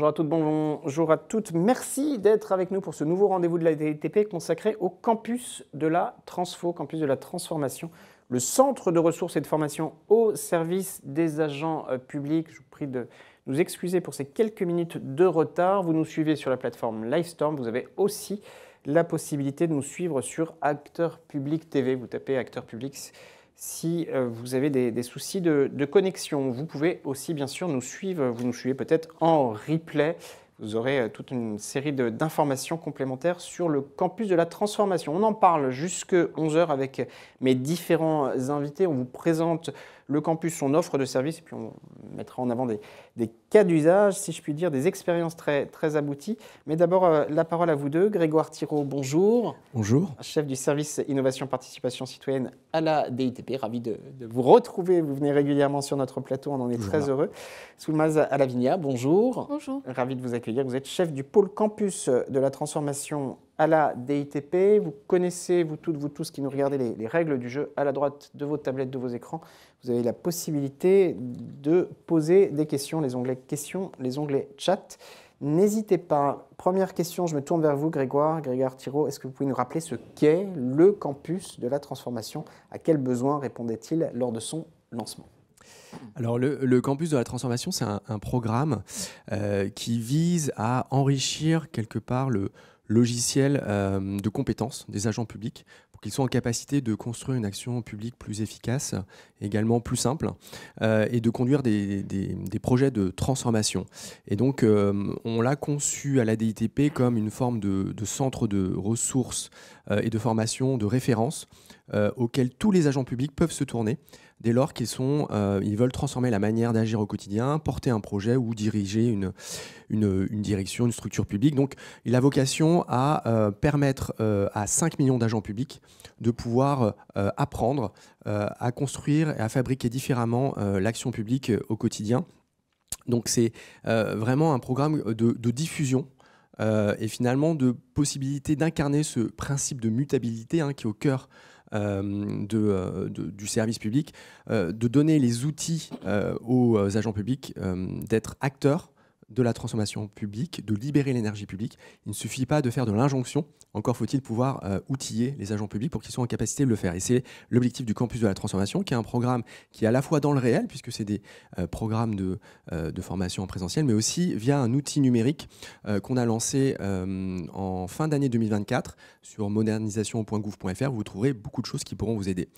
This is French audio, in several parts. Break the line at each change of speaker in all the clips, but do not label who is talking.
Bonjour à toutes, bonjour à toutes. Merci d'être avec nous pour ce nouveau rendez-vous de la DITP consacré au campus de la Transfo, campus de la transformation, le centre de ressources et de formation au service des agents publics. Je vous prie de nous excuser pour ces quelques minutes de retard. Vous nous suivez sur la plateforme Livestorm. Vous avez aussi la possibilité de nous suivre sur Acteur Public TV. Vous tapez Acteur Public si vous avez des soucis de connexion. Vous pouvez aussi bien sûr nous suivre, vous nous suivez peut-être en replay. Vous aurez toute une série d'informations complémentaires sur le campus de la transformation. On en parle jusque 11 h avec mes différents invités. On vous présente le campus, son offre de services, et puis on mettra en avant des cas d'usage, si je puis dire, des expériences très, très abouties. Mais d'abord, la parole à vous deux. Grégoire Thiraud, bonjour.
Bonjour.
Chef du service Innovation Participation Citoyenne à la DITP. Ravi de vous retrouver. Vous venez régulièrement sur notre plateau, on en est très heureux. Soulmaz Alavigna, bonjour.
Bonjour.
Ravi de vous accueillir. Vous êtes chef du pôle campus de la transformation à la DITP. Vous connaissez, vous toutes, vous tous qui nous regardez, les règles du jeu à la droite de vos tablettes, de vos écrans. Vous avez la possibilité de poser des questions, les onglets questions, les onglets chat. N'hésitez pas. Première question, je me tourne vers vous, Grégoire Thiraud. Est-ce que vous pouvez nous rappeler ce qu'est le campus de la transformation? À quels besoins répondait-il lors de son lancement?
Alors le campus de la transformation, c'est un programme qui vise à enrichir quelque part le logiciel de compétences des agents publics pour qu'ils soient en capacité de construire une action publique plus efficace, également plus simple, et de conduire des projets de transformation. Et donc, on l'a conçu à la DITP comme une forme de centre de ressources et de formation de référence auquel tous les agents publics peuvent se tourner dès lors ils veulent transformer la manière d'agir au quotidien, porter un projet ou diriger une direction, une structure publique. Donc, il a vocation à permettre à 5 millions d'agents publics de pouvoir apprendre à construire et à fabriquer différemment l'action publique au quotidien. Donc, c'est vraiment un programme de diffusion et finalement de possibilité d'incarner ce principe de mutabilité qui est au cœur du service public, de donner les outils aux agents publics d'être acteurs de la transformation publique, de libérer l'énergie publique. Il ne suffit pas de faire de l'injonction, encore faut-il pouvoir outiller les agents publics pour qu'ils soient en capacité de le faire. Et c'est l'objectif du campus de la transformation, qui est un programme qui est à la fois dans le réel, puisque c'est des programmes de formation en présentiel, mais aussi via un outil numérique qu'on a lancé en fin d'année 2024 sur modernisation.gouv.fr. Vous trouverez beaucoup de choses qui pourront vous aider.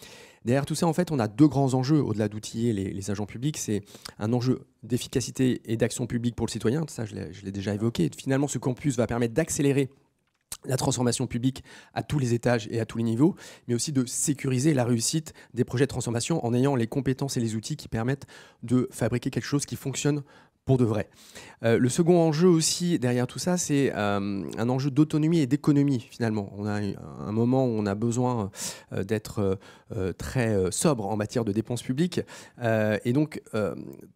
Derrière tout ça, en fait, on a deux grands enjeux au-delà d'outiller les agents publics. C'est un enjeu d'efficacité et d'action publique pour le citoyen. Ça, je l'ai déjà évoqué. Finalement, ce campus va permettre d'accélérer la transformation publique à tous les étages et à tous les niveaux, mais aussi de sécuriser la réussite des projets de transformation en ayant les compétences et les outils qui permettent de fabriquer quelque chose qui fonctionne pour de vrai. Le second enjeu aussi derrière tout ça, c'est un enjeu d'autonomie et d'économie finalement. On a un moment où on a besoin d'être très sobre en matière de dépenses publiques. Et donc,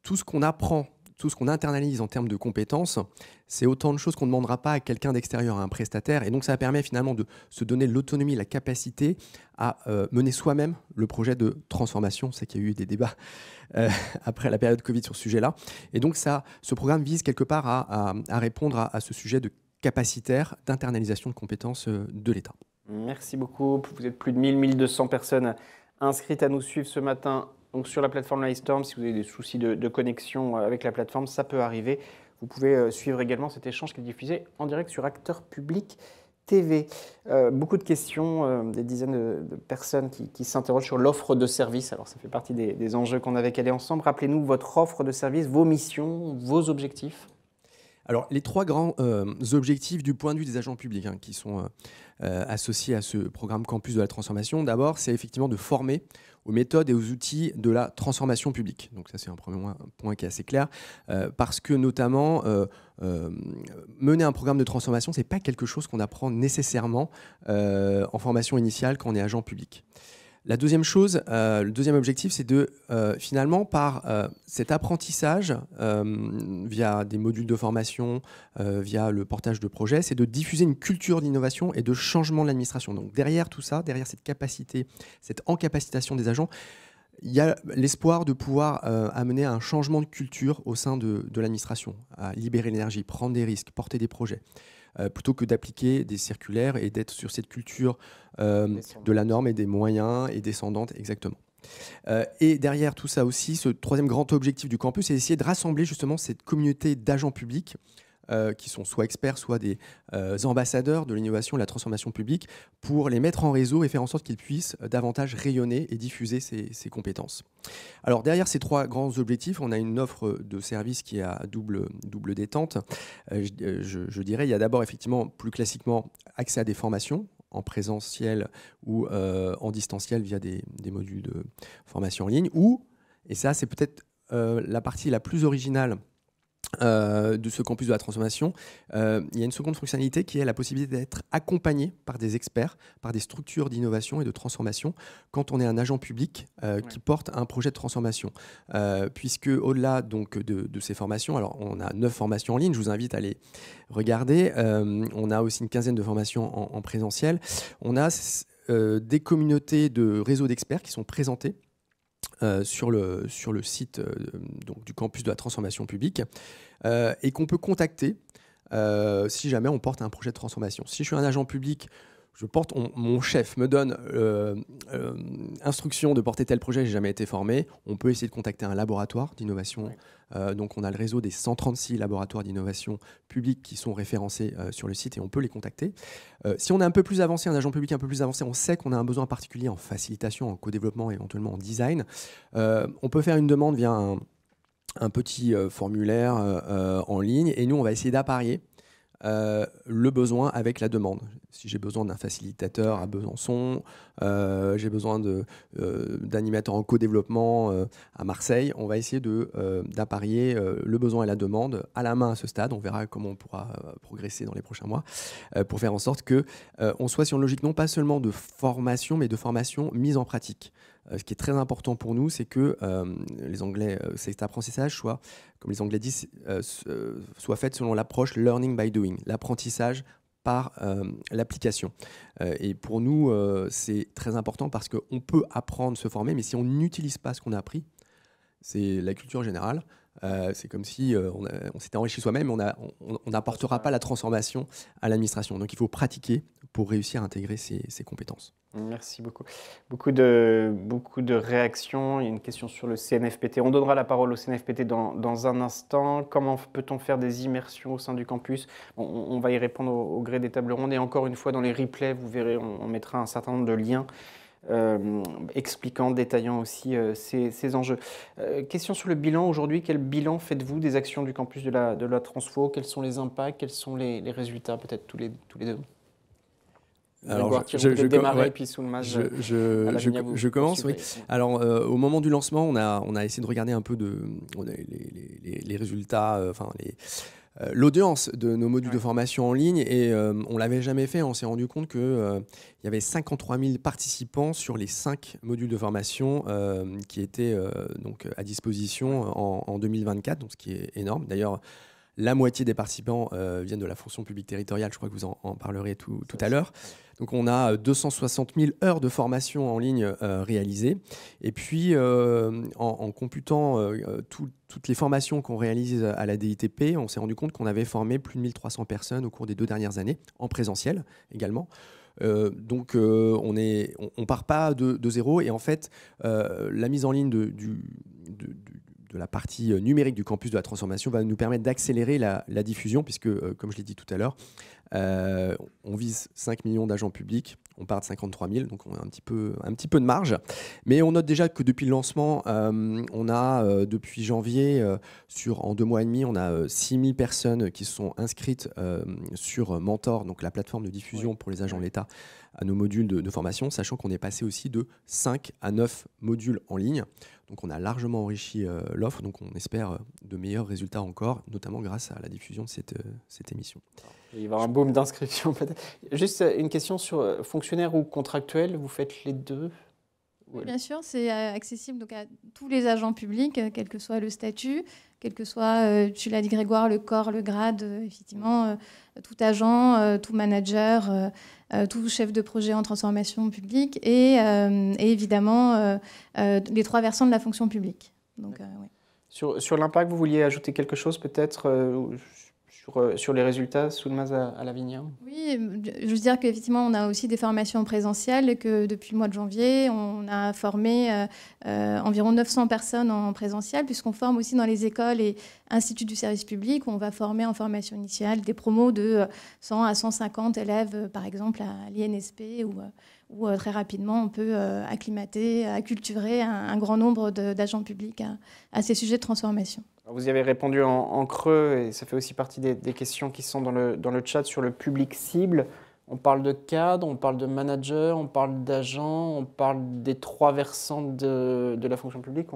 tout ce qu'on apprend, tout ce qu'on internalise en termes de compétences, c'est autant de choses qu'on ne demandera pas à quelqu'un d'extérieur, à un prestataire. Et donc, ça permet finalement de se donner l'autonomie, la capacité à mener soi-même le projet de transformation. C'est qu'il y a eu des débats après la période Covid sur ce sujet-là. Et donc, ce programme vise quelque part à répondre à ce sujet de capacitaire d'internalisation de compétences de l'État.
Merci beaucoup. Vous êtes plus de 1200 personnes inscrites à nous suivre ce matin. Donc sur la plateforme Livestorm, si vous avez des soucis de connexion avec la plateforme, ça peut arriver. Vous pouvez suivre également cet échange qui est diffusé en direct sur Acteur Public TV. Beaucoup de questions, des dizaines de personnes qui s'interrogent sur l'offre de service. Alors ça fait partie des enjeux qu'on avait calés ensemble. Rappelez-nous votre offre de service, vos missions, vos objectifs.
Alors, les trois grands objectifs du point de vue des agents publics qui sont associés à ce programme Campus de la transformation, d'abord, c'est effectivement de former aux méthodes et aux outils de la transformation publique. Donc ça, c'est un premier point qui est assez clair, parce que notamment, mener un programme de transformation, ce n'est pas quelque chose qu'on apprend nécessairement en formation initiale quand on est agent public. La deuxième chose, le deuxième objectif, c'est de finalement par cet apprentissage via des modules de formation, via le portage de projets, c'est de diffuser une culture d'innovation et de changement de l'administration. Donc derrière tout ça, derrière cette capacité, cette encapacitation des agents, Il y a l'espoir de pouvoir amener à un changement de culture au sein de l'administration, à libérer l'énergie, prendre des risques, porter des projets, plutôt que d'appliquer des circulaires et d'être sur cette culture de la norme et des moyens et descendante, exactement. Et derrière tout ça aussi, ce troisième grand objectif du campus, c'est d'essayer de rassembler justement cette communauté d'agents publics qui sont soit experts, soit des ambassadeurs de l'innovation et de la transformation publique, pour les mettre en réseau et faire en sorte qu'ils puissent davantage rayonner et diffuser ces compétences. Alors derrière ces trois grands objectifs, on a une offre de services qui est à double détente. Je dirais, il y a d'abord effectivement plus classiquement accès à des formations en présentiel ou en distanciel via des modules de formation en ligne, ou, et ça c'est peut-être la partie la plus originale de ce campus de la transformation, il y a une seconde fonctionnalité qui est la possibilité d'être accompagné par des experts, par des structures d'innovation et de transformation quand on est un agent public qui porte un projet de transformation. Puisque au-delà donc de ces formations, alors on a 9 formations en ligne, je vous invite à les regarder, on a aussi une quinzaine de formations en présentiel, on a des communautés de réseaux d'experts qui sont présentées sur le site donc, du campus de la transformation publique et qu'on peut contacter si jamais on porte un projet de transformation. Si je suis un agent public, mon chef me donne instruction de porter tel projet, j'ai jamais été formé, on peut essayer de contacter un laboratoire d'innovation. Donc on a le réseau des 136 laboratoires d'innovation publics qui sont référencés sur le site et on peut les contacter. Si on est un peu plus avancé, un agent public un peu plus avancé, on sait qu'on a un besoin particulier en facilitation, en co-développement, éventuellement en design. On peut faire une demande via un petit formulaire en ligne et nous on va essayer d'apparier le besoin avec la demande. Si j'ai besoin d'un facilitateur à Besançon, j'ai besoin d'animateurs en co-développement à Marseille, on va essayer d'apparier le besoin et la demande à la main à ce stade. On verra comment on pourra progresser dans les prochains mois pour faire en sorte qu'on soit sur une logique non pas seulement de formation, mais de formation mise en pratique. Ce qui est très important pour nous, c'est que les Anglais, cet apprentissage soit, comme les Anglais disent, soit fait selon l'approche learning by doing, l'apprentissage par l'application. Et pour nous, c'est très important parce qu'on peut apprendre, se former, mais si on n'utilise pas ce qu'on a appris, c'est la culture générale. C'est comme si on s'était enrichi soi-même, mais on n'apportera pas la transformation à l'administration. Donc il faut pratiquer pour réussir à intégrer ces compétences.
Merci beaucoup. Beaucoup de réactions. Il y a une question sur le CNFPT. On donnera la parole au CNFPT dans un instant. Comment peut-on faire des immersions au sein du campus? On va y répondre au gré des tables rondes. Et encore une fois, dans les replays, vous verrez, on mettra un certain nombre de liens expliquant, détaillant aussi ces enjeux. Question sur le bilan aujourd'hui. Quel bilan faites-vous des actions du campus de la Transfo? Quels sont les impacts? Quels sont les résultats? Peut-être tous les deux. Alors,
je commence, oui. Alors, au moment du lancement, on a essayé de regarder un peu les résultats, l'audience de nos modules de formation en ligne, et on ne l'avait jamais fait. On s'est rendu compte qu'il y avait 53 000 participants sur les 5 modules de formation qui étaient donc à disposition en 2024, donc ce qui est énorme. D'ailleurs, la moitié des participants viennent de la fonction publique territoriale. Je crois que vous en parlerez tout à l'heure. Donc, on a 260 000 heures de formation en ligne réalisées. Et puis, en computant toutes les formations qu'on réalise à la DITP, on s'est rendu compte qu'on avait formé plus de 1300 personnes au cours des 2 dernières années, en présentiel également. Donc, on ne part pas de zéro. Et en fait, la mise en ligne de la partie numérique du campus de la transformation va nous permettre d'accélérer la diffusion, puisque, comme je l'ai dit tout à l'heure, on vise 5 millions d'agents publics, on part de 53 000, donc on a un petit peu de marge. Mais on note déjà que depuis le lancement, on a, depuis janvier, en 2 mois et demi, on a 6 000 personnes qui se sont inscrites sur Mentor, donc la plateforme de diffusion pour les agents de l'État, à nos modules de formation, sachant qu'on est passé aussi de 5 à 9 modules en ligne. Donc on a largement enrichi l'offre, donc on espère de meilleurs résultats encore, notamment grâce à la diffusion de cette émission.
Il va y avoir un boom d'inscription peut-être. Juste une question sur fonctionnaire ou contractuel, vous faites les deux?
Oui, bien sûr, c'est accessible donc à tous les agents publics, quel que soit le statut. quel que soit, tu l'as dit Grégoire, le corps, le grade, effectivement, tout agent, tout manager, tout chef de projet en transformation publique et évidemment les 3 versants de la fonction publique. Donc, ouais.
Sur l'impact, vous vouliez ajouter quelque chose peut-être sur les résultats, Soulmaz à Lavinia?
Oui, je veux dire qu'effectivement, on a aussi des formations présentielles et que depuis le mois de janvier, on a formé environ 900 personnes en présentiel, puisqu'on forme aussi dans les écoles et instituts du service public, où on va former en formation initiale des promos de 100 à 150 élèves, par exemple, à l'INSP, où très rapidement, on peut acclimater, acculturer un grand nombre d'agents publics à ces sujets de transformation.
Vous y avez répondu en creux, et ça fait aussi partie des questions qui sont dans le chat sur le public cible. On parle de cadre, on parle de manager, on parle d'agents, on parle des 3 versants de la fonction publique.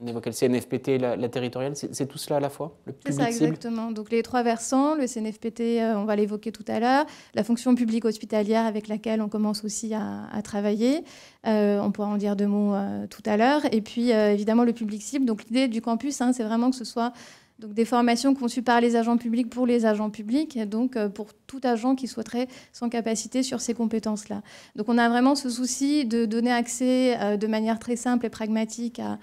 On évoquait le CNFPT et la territoriale. C'est tout cela à la fois, le public cible?
C'est ça, exactement. Donc les 3 versants, le CNFPT, on va l'évoquer tout à l'heure, la fonction publique hospitalière avec laquelle on commence aussi à travailler. On pourra en dire 2 mots tout à l'heure. Et puis évidemment le public cible. Donc l'idée du campus, c'est vraiment que ce soit donc des formations conçues par les agents publics pour les agents publics, donc pour tout agent qui souhaiterait sans capacité sur ces compétences-là. Donc on a vraiment ce souci de donner accès de manière très simple et pragmatique à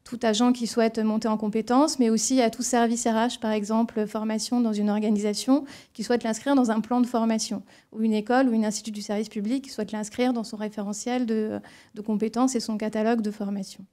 tout agent qui souhaite monter en compétences, mais aussi à tout service RH, par exemple, formation dans une organisation qui souhaite l'inscrire dans un plan de formation, ou une école ou un institut du service public qui souhaite l'inscrire dans son référentiel de compétences et son catalogue de formation.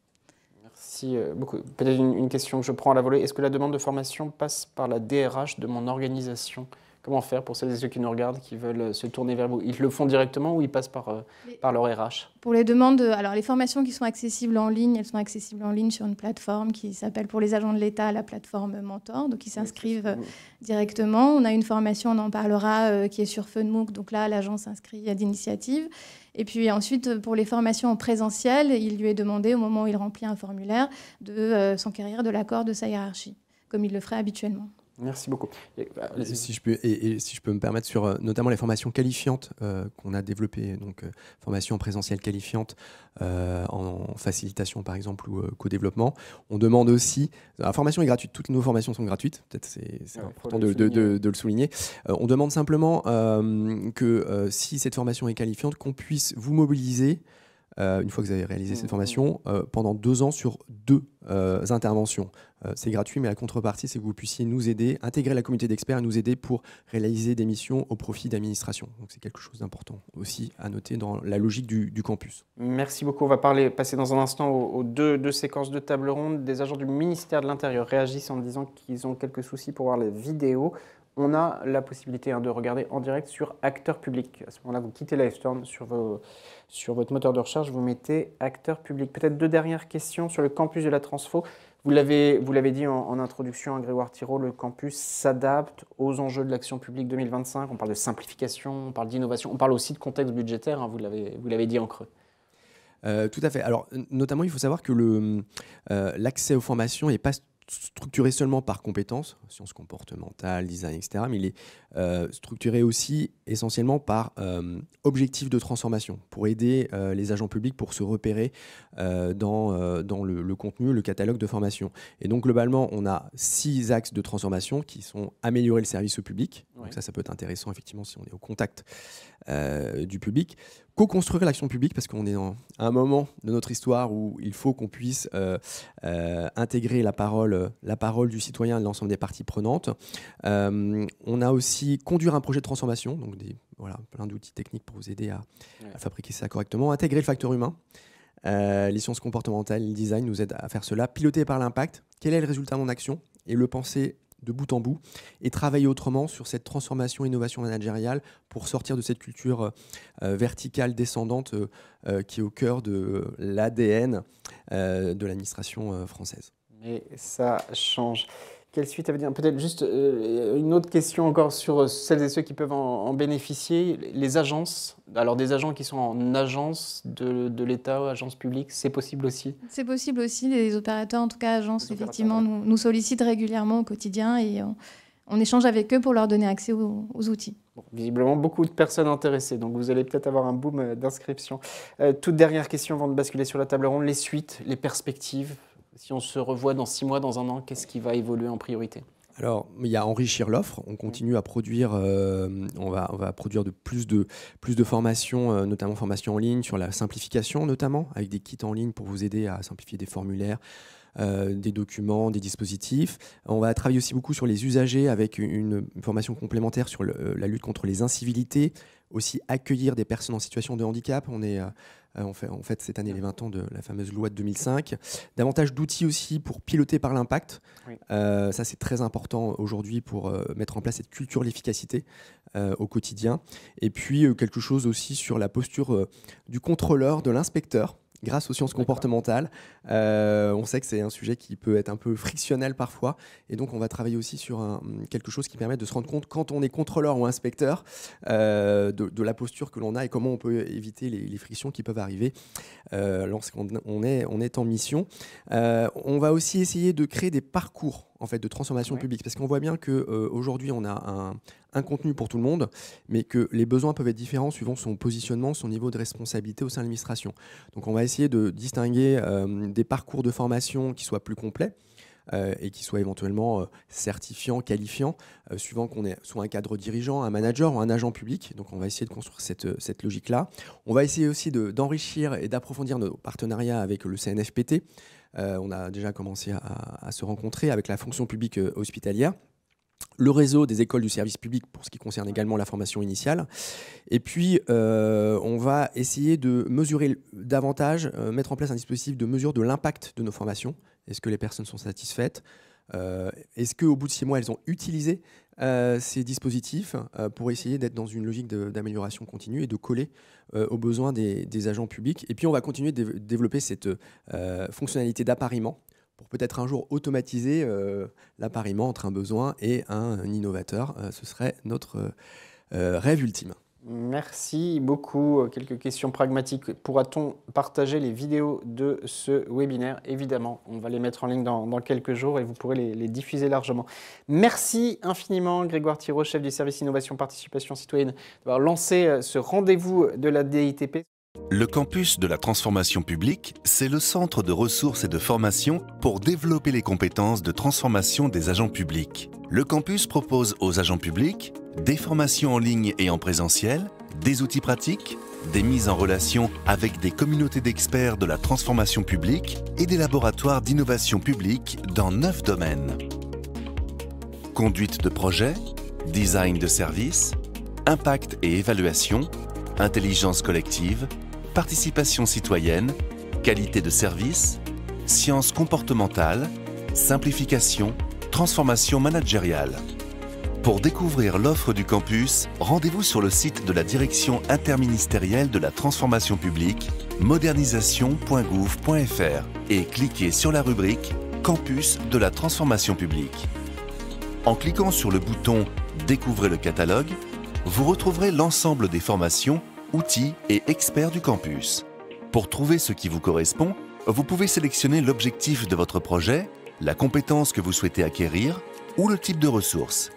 Merci beaucoup. Peut-être une question que je prends à la volée. Est-ce que la demande de formation passe par la DRH de mon organisation ? Comment faire pour celles et ceux qui nous regardent, qui veulent se tourner vers vous? Ils le font directement ou ils passent par leur RH?
Pour les demandes, alors les formations qui sont accessibles en ligne, elles sont accessibles en ligne sur une plateforme qui s'appelle pour les agents de l'État la plateforme Mentor, donc ils s'inscrivent directement. On a une formation, on en parlera, qui est sur FunMOOC, donc là l'agent s'inscrit à d'initiative. Et puis ensuite, pour les formations en présentiel, il lui est demandé, au moment où il remplit un formulaire, de s'enquérir de l'accord de sa hiérarchie, comme il le ferait habituellement.
Merci beaucoup.
Si je peux me permettre sur notamment les formations qualifiantes qu'on a développées, donc formation en présentiel qualifiante en facilitation par exemple ou co-développement. On demande aussi, la formation est gratuite, toutes nos formations sont gratuites, peut-être c'est important de le souligner. On demande simplement que si cette formation est qualifiante, qu'on puisse vous mobiliser une fois que vous avez réalisé cette formation, pendant 2 ans sur 2 interventions. C'est gratuit, mais la contrepartie, c'est que vous puissiez nous aider, intégrer la communauté d'experts et nous aider pour réaliser des missions au profit d'administration. Donc c'est quelque chose d'important aussi à noter dans la logique du campus.
Merci beaucoup. On va passer dans un instant aux deux séquences de table ronde. Des agents du ministère de l'Intérieur réagissent en disant qu'ils ont quelques soucis pour voir les vidéos. On a la possibilité de regarder en direct sur Acteur Public. À ce moment-là, vous quittez Livestorm sur votre moteur de recherche, vous mettez Acteur Public. Peut-être 2 dernières questions sur le campus de la Transfo. Vous l'avez dit en introduction, à Grégoire Thireau, le campus s'adapte aux enjeux de l'action publique 2025. On parle de simplification, on parle d'innovation, on parle aussi de contexte budgétaire, vous l'avez dit en creux.
Tout à fait. Alors, notamment, il faut savoir que l'accès aux formations n'est pas structuré seulement par compétences, sciences comportementales, design, etc., mais il est structuré aussi essentiellement par objectifs de transformation, pour aider les agents publics pour se repérer dans le contenu, le catalogue de formation. Et donc globalement, on a 6 axes de transformation qui sont améliorer le service au public, donc ça peut être intéressant effectivement si on est au contact du public, co-construire l'action publique, parce qu'on est à un moment de notre histoire où il faut qu'on puisse intégrer la parole du citoyen et de l'ensemble des parties prenantes. On a aussi conduire un projet de transformation, donc plein d'outils techniques pour vous aider à fabriquer ça correctement. Intégrer le facteur humain. Les sciences comportementales, le design nous aident à faire cela. Piloter par l'impact. Quel est le résultat de mon action? Et le penser de bout en bout et travailler autrement sur cette transformation, innovation managériale pour sortir de cette culture verticale descendante qui est au cœur de l'ADN de l'administration française.
Mais ça change. Quelle suite à venir? Peut-être juste une autre question encore sur celles et ceux qui peuvent en bénéficier. Les agences, alors des agents qui sont en agence de l'État, agence publique, c'est possible aussi? C'est
possible aussi. Les opérateurs, en tout cas agences, effectivement, nous sollicitent régulièrement au quotidien et on échange avec eux pour leur donner accès aux outils.
Bon, visiblement, beaucoup de personnes intéressées, donc vous allez peut-être avoir un boom d'inscription. Toute dernière question avant de basculer sur la table ronde, les suites, les perspectives. Si on se revoit dans 6 mois, dans 1 an, qu'est-ce qui va évoluer en priorité?
Alors, il y a enrichir l'offre. On continue à produire, on va produire plus de formations, notamment formations en ligne sur la simplification, notamment, avec des kits en ligne pour vous aider à simplifier des formulaires, des documents, des dispositifs. On va travailler aussi beaucoup sur les usagers avec une formation complémentaire sur la lutte contre les incivilités, aussi accueillir des personnes en situation de handicap. On fait cette année les 20 ans de la fameuse loi de 2005. Davantage d'outils aussi pour piloter par l'impact. Oui. Ça, c'est très important aujourd'hui pour mettre en place cette culture de l'efficacité au quotidien. Et puis, quelque chose aussi sur la posture du contrôleur, de l'inspecteur, grâce aux sciences comportementales. On sait que c'est un sujet qui peut être un peu frictionnel parfois. Et donc, on va travailler aussi sur quelque chose qui permet de se rendre compte, quand on est contrôleur ou inspecteur, de la posture que l'on a et comment on peut éviter les frictions qui peuvent arriver lorsqu'on est en mission. On va aussi essayer de créer des parcours en fait, de transformation publique. Parce qu'on voit bien qu'aujourd'hui, on a un contenu pour tout le monde, mais que les besoins peuvent être différents suivant son positionnement, son niveau de responsabilité au sein de l'administration. Donc on va essayer de distinguer des parcours de formation qui soient plus complets et qui soient éventuellement certifiants, qualifiants, suivant qu'on est soit un cadre dirigeant, un manager ou un agent public. Donc on va essayer de construire cette logique-là. On va essayer aussi d'enrichir et d'approfondir nos partenariats avec le CNFPT. On a déjà commencé à se rencontrer avec la fonction publique hospitalière, le réseau des écoles du service public pour ce qui concerne également la formation initiale. Et puis, on va essayer de mesurer davantage, mettre en place un dispositif de mesure de l'impact de nos formations. Est-ce que les personnes sont satisfaites? Est-ce qu'au bout de 6 mois, elles ont utilisé ces dispositifs pour essayer d'être dans une logique d'amélioration continue et de coller aux besoins des agents publics? Et puis, on va continuer de développer cette fonctionnalité d'appariement pour peut-être un jour automatiser l'appariement entre un besoin et un innovateur. Ce serait notre rêve ultime.
Merci beaucoup. Quelques questions pragmatiques. Pourra-t-on partager les vidéos de ce webinaire? Évidemment, on va les mettre en ligne dans quelques jours et vous pourrez les diffuser largement. Merci infiniment Grégoire Thiraud, chef du service Innovation Participation Citoyenne, d'avoir lancé ce rendez-vous de la DITP.
Le campus de la transformation publique, c'est le centre de ressources et de formation pour développer les compétences de transformation des agents publics. Le campus propose aux agents publics des formations en ligne et en présentiel, des outils pratiques, des mises en relation avec des communautés d'experts de la transformation publique et des laboratoires d'innovation publique dans 9 domaines. Conduite de projet, design de service, impact et évaluation, intelligence collective, participation citoyenne, qualité de service, sciences comportementales, simplification, transformation managériale. Pour découvrir l'offre du campus, rendez-vous sur le site de la Direction interministérielle de la transformation publique, modernisation.gouv.fr et cliquez sur la rubrique Campus de la transformation publique. En cliquant sur le bouton Découvrez le catalogue, vous retrouverez l'ensemble des formations, outils et experts du campus. Pour trouver ce qui vous correspond, vous pouvez sélectionner l'objectif de votre projet, la compétence que vous souhaitez acquérir ou le type de ressources.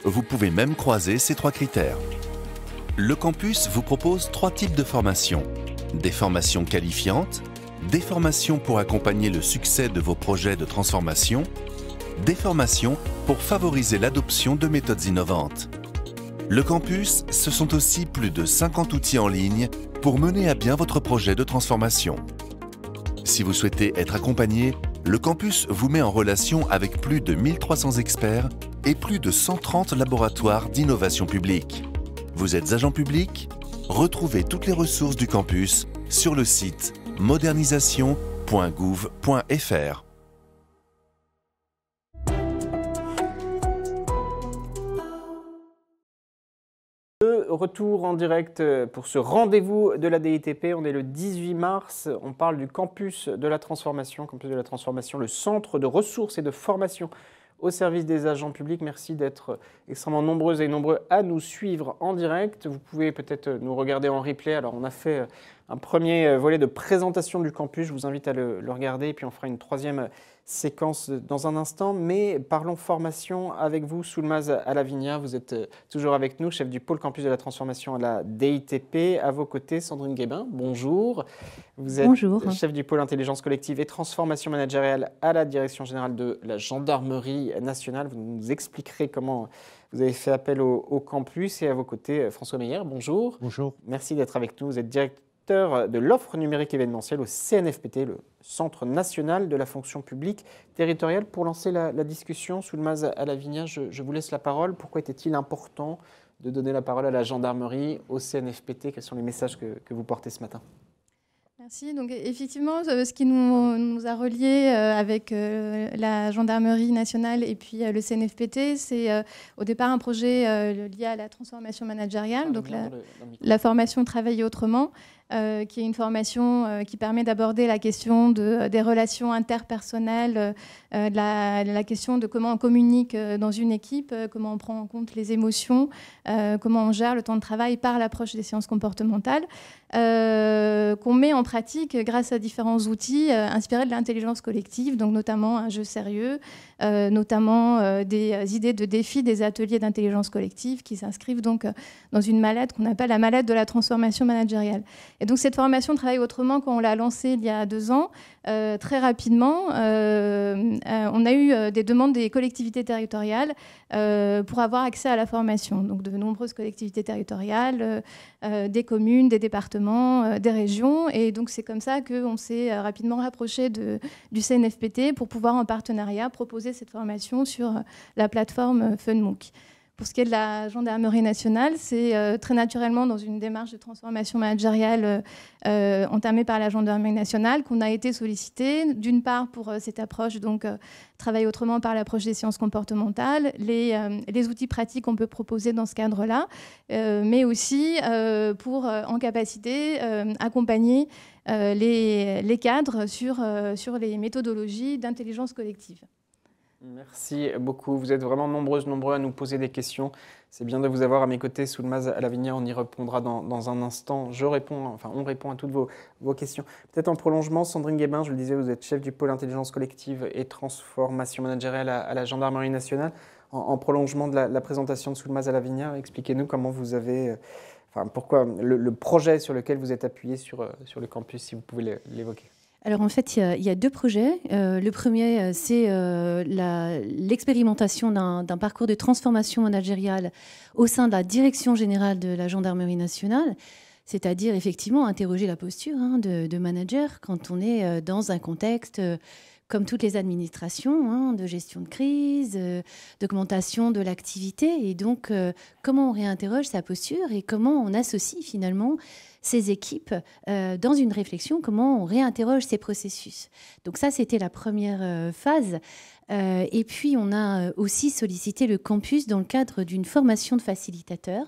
Vous pouvez même croiser ces 3 critères. Le campus vous propose 3 types de formations. Des formations qualifiantes, des formations pour accompagner le succès de vos projets de transformation, des formations pour favoriser l'adoption de méthodes innovantes. Le campus, ce sont aussi plus de 50 outils en ligne pour mener à bien votre projet de transformation. Si vous souhaitez être accompagné, le campus vous met en relation avec plus de 1300 experts et plus de 130 laboratoires d'innovation publique. Vous êtes agent public? Retrouvez toutes les ressources du campus sur le site modernisation.gouv.fr.
Retour en direct pour ce rendez-vous de la DITP. On est le 18 mars. On parle du campus de la transformation, le centre de ressources et de formation au service des agents publics. Merci d'être extrêmement nombreuses et nombreux à nous suivre en direct. Vous pouvez peut-être nous regarder en replay. Alors, on a fait un premier volet de présentation du campus. Je vous invite à le regarder et puis on fera une troisième séquence dans un instant. Mais parlons formation avec vous, Soulmaz Alavinia. Vous êtes toujours avec nous, chef du pôle campus de la transformation à la DITP. À vos côtés, Sandrine Guébin. Bonjour. Vous êtes chef du pôle intelligence collective et transformation managériale à la direction générale de la gendarmerie nationale. Vous nous expliquerez comment vous avez fait appel au campus. Et à vos côtés, François Meyer. Bonjour.
Bonjour. Merci
d'être avec nous. Vous êtes directeur de l'offre numérique événementielle au CNFPT, le Centre national de la fonction publique territoriale. Pour lancer la discussion, Soulmaz Alavinia, je vous laisse la parole. Pourquoi était-il important de donner la parole à la gendarmerie, au CNFPT? Quels sont les messages que vous portez ce matin?
Merci. Donc effectivement, ce qui nous a reliés avec la gendarmerie nationale et puis le CNFPT, c'est au départ un projet lié à la transformation managériale, donc la formation Travailler autrement, qui est une formation qui permet d'aborder la question des relations interpersonnelles, la question de comment on communique dans une équipe, comment on prend en compte les émotions, comment on gère le temps de travail par l'approche des sciences comportementales, qu'on met en pratique grâce à différents outils inspirés de l'intelligence collective, donc notamment un jeu sérieux, notamment des idées de défis des ateliers d'intelligence collective qui s'inscrivent donc dans une mallette qu'on appelle la mallette de la transformation managériale. Et donc cette formation Travaille autrement, quand on l'a lancée il y a 2 ans, très rapidement, on a eu des demandes des collectivités territoriales pour avoir accès à la formation. Donc de nombreuses collectivités territoriales, des communes, des départements, des régions. Et donc c'est comme ça qu'on s'est rapidement rapproché du CNFPT pour pouvoir en partenariat proposer cette formation sur la plateforme FunMOOC. Pour ce qui est de la gendarmerie nationale, c'est très naturellement dans une démarche de transformation managériale entamée par la gendarmerie nationale qu'on a été sollicité, d'une part pour cette approche, donc travailler autrement par l'approche des sciences comportementales, les outils pratiques qu'on peut proposer dans ce cadre-là, mais aussi pour en capacité accompagner les cadres sur les méthodologies d'intelligence collective.
Merci beaucoup. Vous êtes vraiment nombreux à nous poser des questions. C'est bien de vous avoir à mes côtés. Soulmaz Alavinia, on y répondra dans un instant. On répond à toutes vos questions. Peut-être en prolongement, Sandrine Guébin, je le disais, vous êtes chef du pôle intelligence collective et transformation managériale à la gendarmerie nationale. En prolongement de la présentation de Soulmaz Alavinia, expliquez-nous comment vous avez... pourquoi le projet sur lequel vous êtes appuyé sur le campus, si vous pouvez l'évoquer.
Alors en fait, il y a 2 projets. Le premier, c'est l'expérimentation d'un parcours de transformation managériale au sein de la direction générale de la gendarmerie nationale, c'est-à-dire effectivement interroger la posture de manager quand on est dans un contexte comme toutes les administrations, de gestion de crise, d'augmentation de l'activité. Et donc, comment on réinterroge sa posture et comment on associe finalement ces équipes dans une réflexion, comment on réinterroge ces processus. Donc ça, c'était la première phase. Et puis, on a aussi sollicité le campus dans le cadre d'une formation de facilitateurs,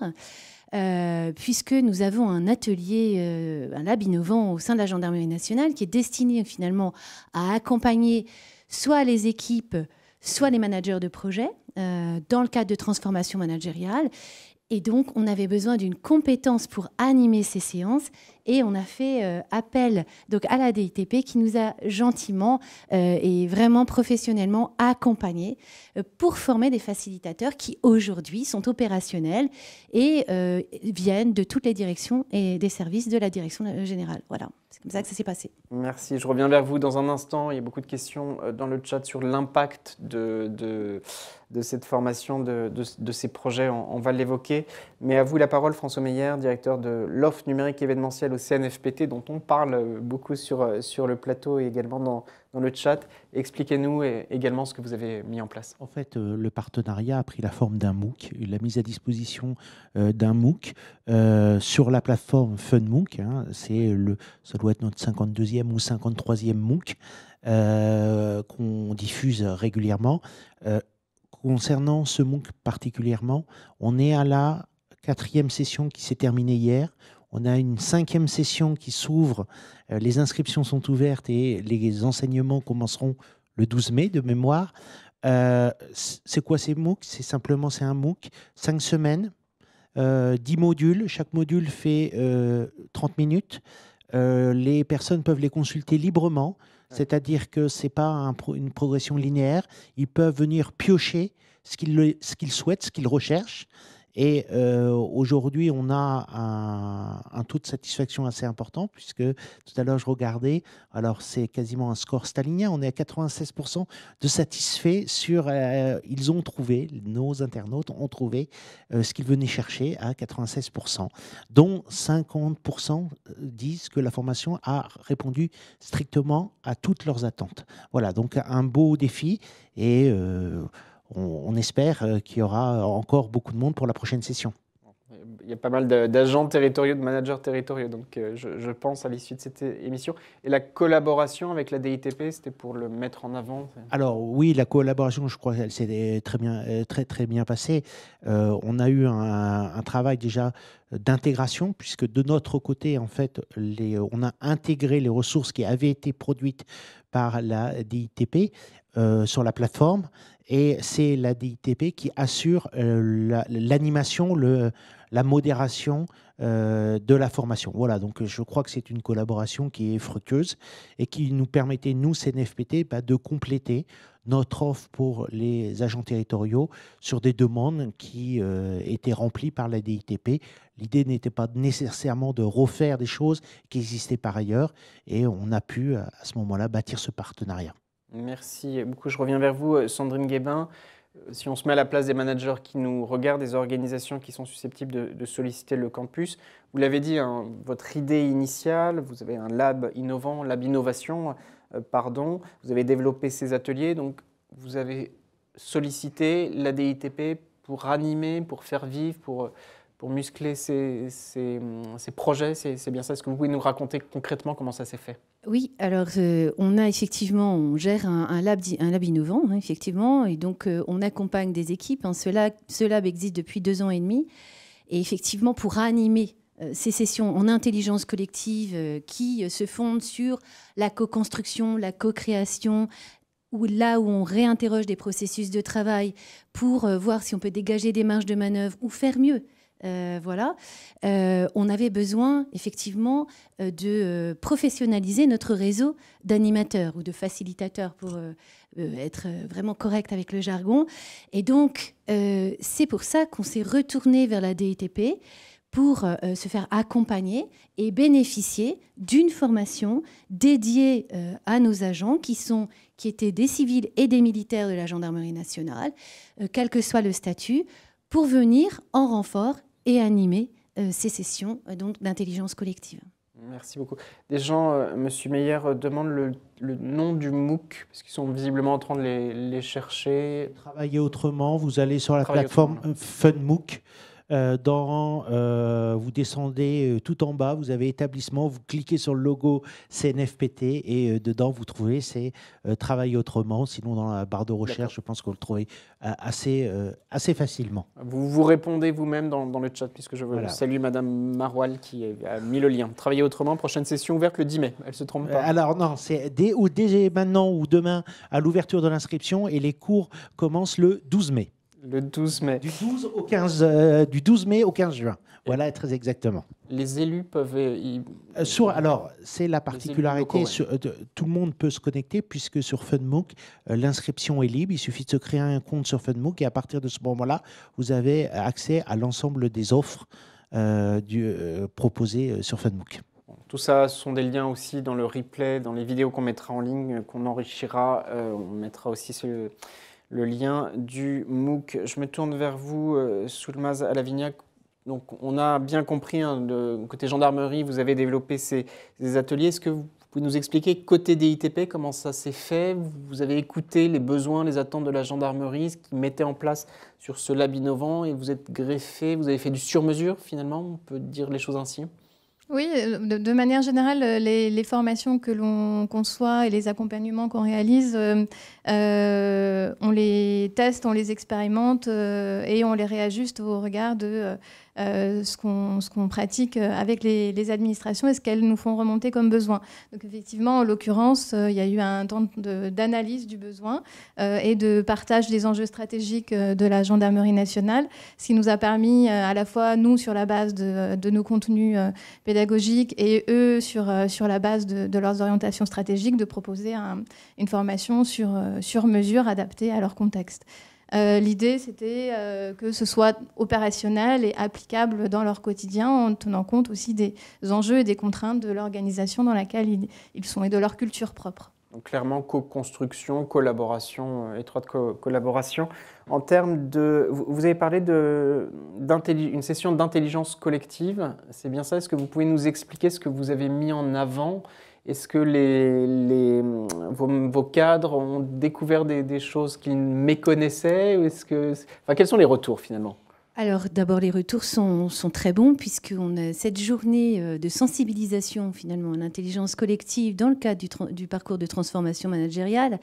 puisque nous avons un atelier, un lab innovant au sein de la gendarmerie nationale qui est destiné finalement à accompagner soit les équipes, soit les managers de projet dans le cadre de transformation managériale. Et donc, on avait besoin d'une compétence pour animer ces séances et on a fait appel donc, à la DITP qui nous a gentiment et vraiment professionnellement accompagnés pour former des facilitateurs qui aujourd'hui sont opérationnels et viennent de toutes les directions et des services de la direction générale. Voilà, c'est comme ça que ça s'est passé.
Merci, je reviens vers vous dans un instant. Il y a beaucoup de questions dans le chat sur l'impact de cette formation, de ces projets. On va l'évoquer. Mais à vous la parole, François Meyer, directeur de l'offre numérique événementielle au CNFPT, dont on parle beaucoup sur le plateau et également dans le chat. Expliquez-nous également ce que vous avez mis en place.
En fait, le partenariat a pris la forme d'un MOOC, la mise à disposition d'un MOOC sur la plateforme FunMOOC. Ça doit être notre 52e ou 53e MOOC qu'on diffuse régulièrement. Concernant ce MOOC particulièrement, on est à la 4e session qui s'est terminée hier. On a une 5e session qui s'ouvre. Les inscriptions sont ouvertes et les enseignements commenceront le 12 mai de mémoire. C'est quoi ces MOOC? C'est un MOOC, 5 semaines, 10 modules. Chaque module fait 30 minutes. Les personnes peuvent les consulter librement, c'est-à-dire que ce n'est pas une progression linéaire. Ils peuvent venir piocher ce qu'ils souhaitent, ce qu'ils recherchent. Et aujourd'hui, on a un taux de satisfaction assez important, puisque tout à l'heure, je regardais, alors c'est quasiment un score stalinien, on est à 96% de satisfaits sur... ils ont trouvé, nos internautes ont trouvé ce qu'ils venaient chercher à 96%, dont 50% disent que la formation a répondu strictement à toutes leurs attentes. Voilà, donc un beau défi et... on espère qu'il y aura encore beaucoup de monde pour la prochaine session.
Il y a pas mal d'agents territoriaux, de managers territoriaux, donc je pense à l'issue de cette émission. Et la collaboration avec la DITP, c'était pour le mettre en avant?
Alors oui, la collaboration, je crois qu'elle s'est très bien passée. On a eu un travail déjà d'intégration, puisque de notre côté, en fait, on a intégré les ressources qui avaient été produites par la DITP sur la plateforme. Et c'est la DITP qui assure l'animation, la modération de la formation. Voilà, donc je crois que c'est une collaboration qui est fructueuse et qui nous permettait, nous, CNFPT, de compléter notre offre pour les agents territoriaux sur des demandes qui étaient remplies par la DITP. L'idée n'était pas nécessairement de refaire des choses qui existaient par ailleurs et on a pu, à ce moment-là, bâtir ce partenariat.
Merci beaucoup. Je reviens vers vous, Sandrine Guébin. Si on se met à la place des managers qui nous regardent, des organisations qui sont susceptibles de solliciter le campus, vous l'avez dit, hein, votre idée initiale, vous avez un lab innovant, lab innovation, vous avez développé ces ateliers, donc vous avez sollicité la DITP pour animer, pour faire vivre, pour muscler ces projets. C'est bien ça. Est-ce que vous pouvez nous raconter concrètement comment ça s'est fait?
Oui, alors on gère un lab innovant, hein, effectivement, et donc on accompagne des équipes. Hein. Ce lab existe depuis 2 ans et demi, et effectivement pour animer ces sessions en intelligence collective qui se fondent sur la co-construction, la co-création, là où on réinterroge des processus de travail pour voir si on peut dégager des marges de manœuvre ou faire mieux. Voilà, on avait besoin effectivement de professionnaliser notre réseau d'animateurs ou de facilitateurs pour être vraiment correct avec le jargon. Et donc, c'est pour ça qu'on s'est retourné vers la DITP pour se faire accompagner et bénéficier d'une formation dédiée à nos agents qui étaient des civils et des militaires de la gendarmerie nationale, quel que soit le statut, pour venir en renfort et animer ces sessions d'intelligence collective.
Merci beaucoup. Des gens, M. Meyer, demandent le nom du MOOC, parce qu'ils sont visiblement en train de les chercher.
Travailler autrement, vous allez sur la plateforme FunMOOC. Vous descendez tout en bas, vous avez établissement, vous cliquez sur le logo CNFPT et dedans vous trouvez c'est Travailler autrement. Sinon dans la barre de recherche, je pense qu'on le trouve assez facilement.
Vous répondez vous-même dans le chat, puisque je salue Madame Maroual qui a mis le lien. Travailler autrement, prochaine session ouverte le 10 mai, elle ne se trompe pas.
Alors non, c'est dès maintenant ou demain à l'ouverture de l'inscription et les cours commencent le 12 mai.
Le 12 mai.
Du 12 mai au 15 juin. Voilà, très exactement.
Les élus peuvent...
alors, c'est la particularité. Tout le monde peut se connecter puisque sur FunMOOC, l'inscription est libre. Il suffit de se créer un compte sur FunMOOC et à partir de ce moment-là, vous avez accès à l'ensemble des offres proposées sur FunMOOC.
Tout ça, ce sont des liens aussi dans le replay, dans les vidéos qu'on mettra en ligne, qu'on enrichira. On mettra aussi le lien du MOOC. Je me tourne vers vous, Soulmaz Alavignac. Donc, on a bien compris, hein, de côté gendarmerie, vous avez développé ces ateliers. Est-ce que vous pouvez nous expliquer, côté DITP, comment ça s'est fait? Vous avez écouté les besoins, les attentes de la gendarmerie, ce qu'ils mettaient en place sur ce lab innovant, et vous êtes greffé, vous avez fait du sur-mesure, finalement, on peut dire les choses ainsi?
Oui, de manière générale, les formations que l'on conçoit et les accompagnements qu'on réalise, on les teste, on les expérimente et on les réajuste au regard de ce qu'on pratique avec les administrations et ce qu'elles nous font remonter comme besoin. Donc effectivement, en l'occurrence, il y a eu un temps d'analyse du besoin et de partage des enjeux stratégiques de la gendarmerie nationale, ce qui nous a permis à la fois, nous, sur la base de nos contenus pédagogiques et eux, sur la base de leurs orientations stratégiques, de proposer une formation sur mesure adaptée à leur contexte. L'idée, c'était que ce soit opérationnel et applicable dans leur quotidien en tenant compte aussi des enjeux et des contraintes de l'organisation dans laquelle ils sont et de leur culture propre.
Donc clairement, co-construction, collaboration, étroite collaboration. En termes de... Vous avez parlé d'une session d'intelligence collective, c'est bien ça? Est-ce que vous pouvez nous expliquer ce que vous avez mis en avant? Est-ce que vos cadres ont découvert des choses qu'ils méconnaissaient? Quels sont les retours finalement?
Alors d'abord, les retours sont très bons puisqu'on a cette journée de sensibilisation finalement à l'intelligence collective dans le cadre du parcours de transformation managériale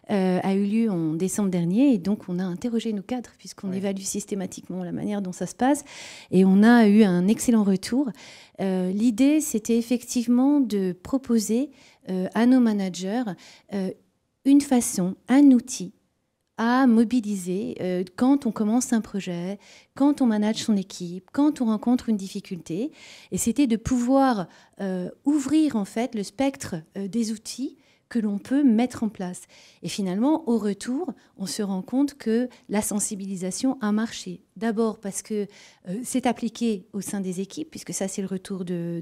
a eu lieu en décembre dernier et donc on a interrogé nos cadres puisqu'on évalue systématiquement la manière dont ça se passe et on a eu un excellent retour. L'idée, c'était effectivement de proposer à nos managers une façon, un outil à mobiliser quand on commence un projet, quand on manage son équipe, quand on rencontre une difficulté. Et c'était de pouvoir ouvrir en fait le spectre des outils que l'on peut mettre en place. Et finalement, au retour, on se rend compte que la sensibilisation a marché. D'abord parce que c'est appliqué au sein des équipes, puisque ça, c'est le retour de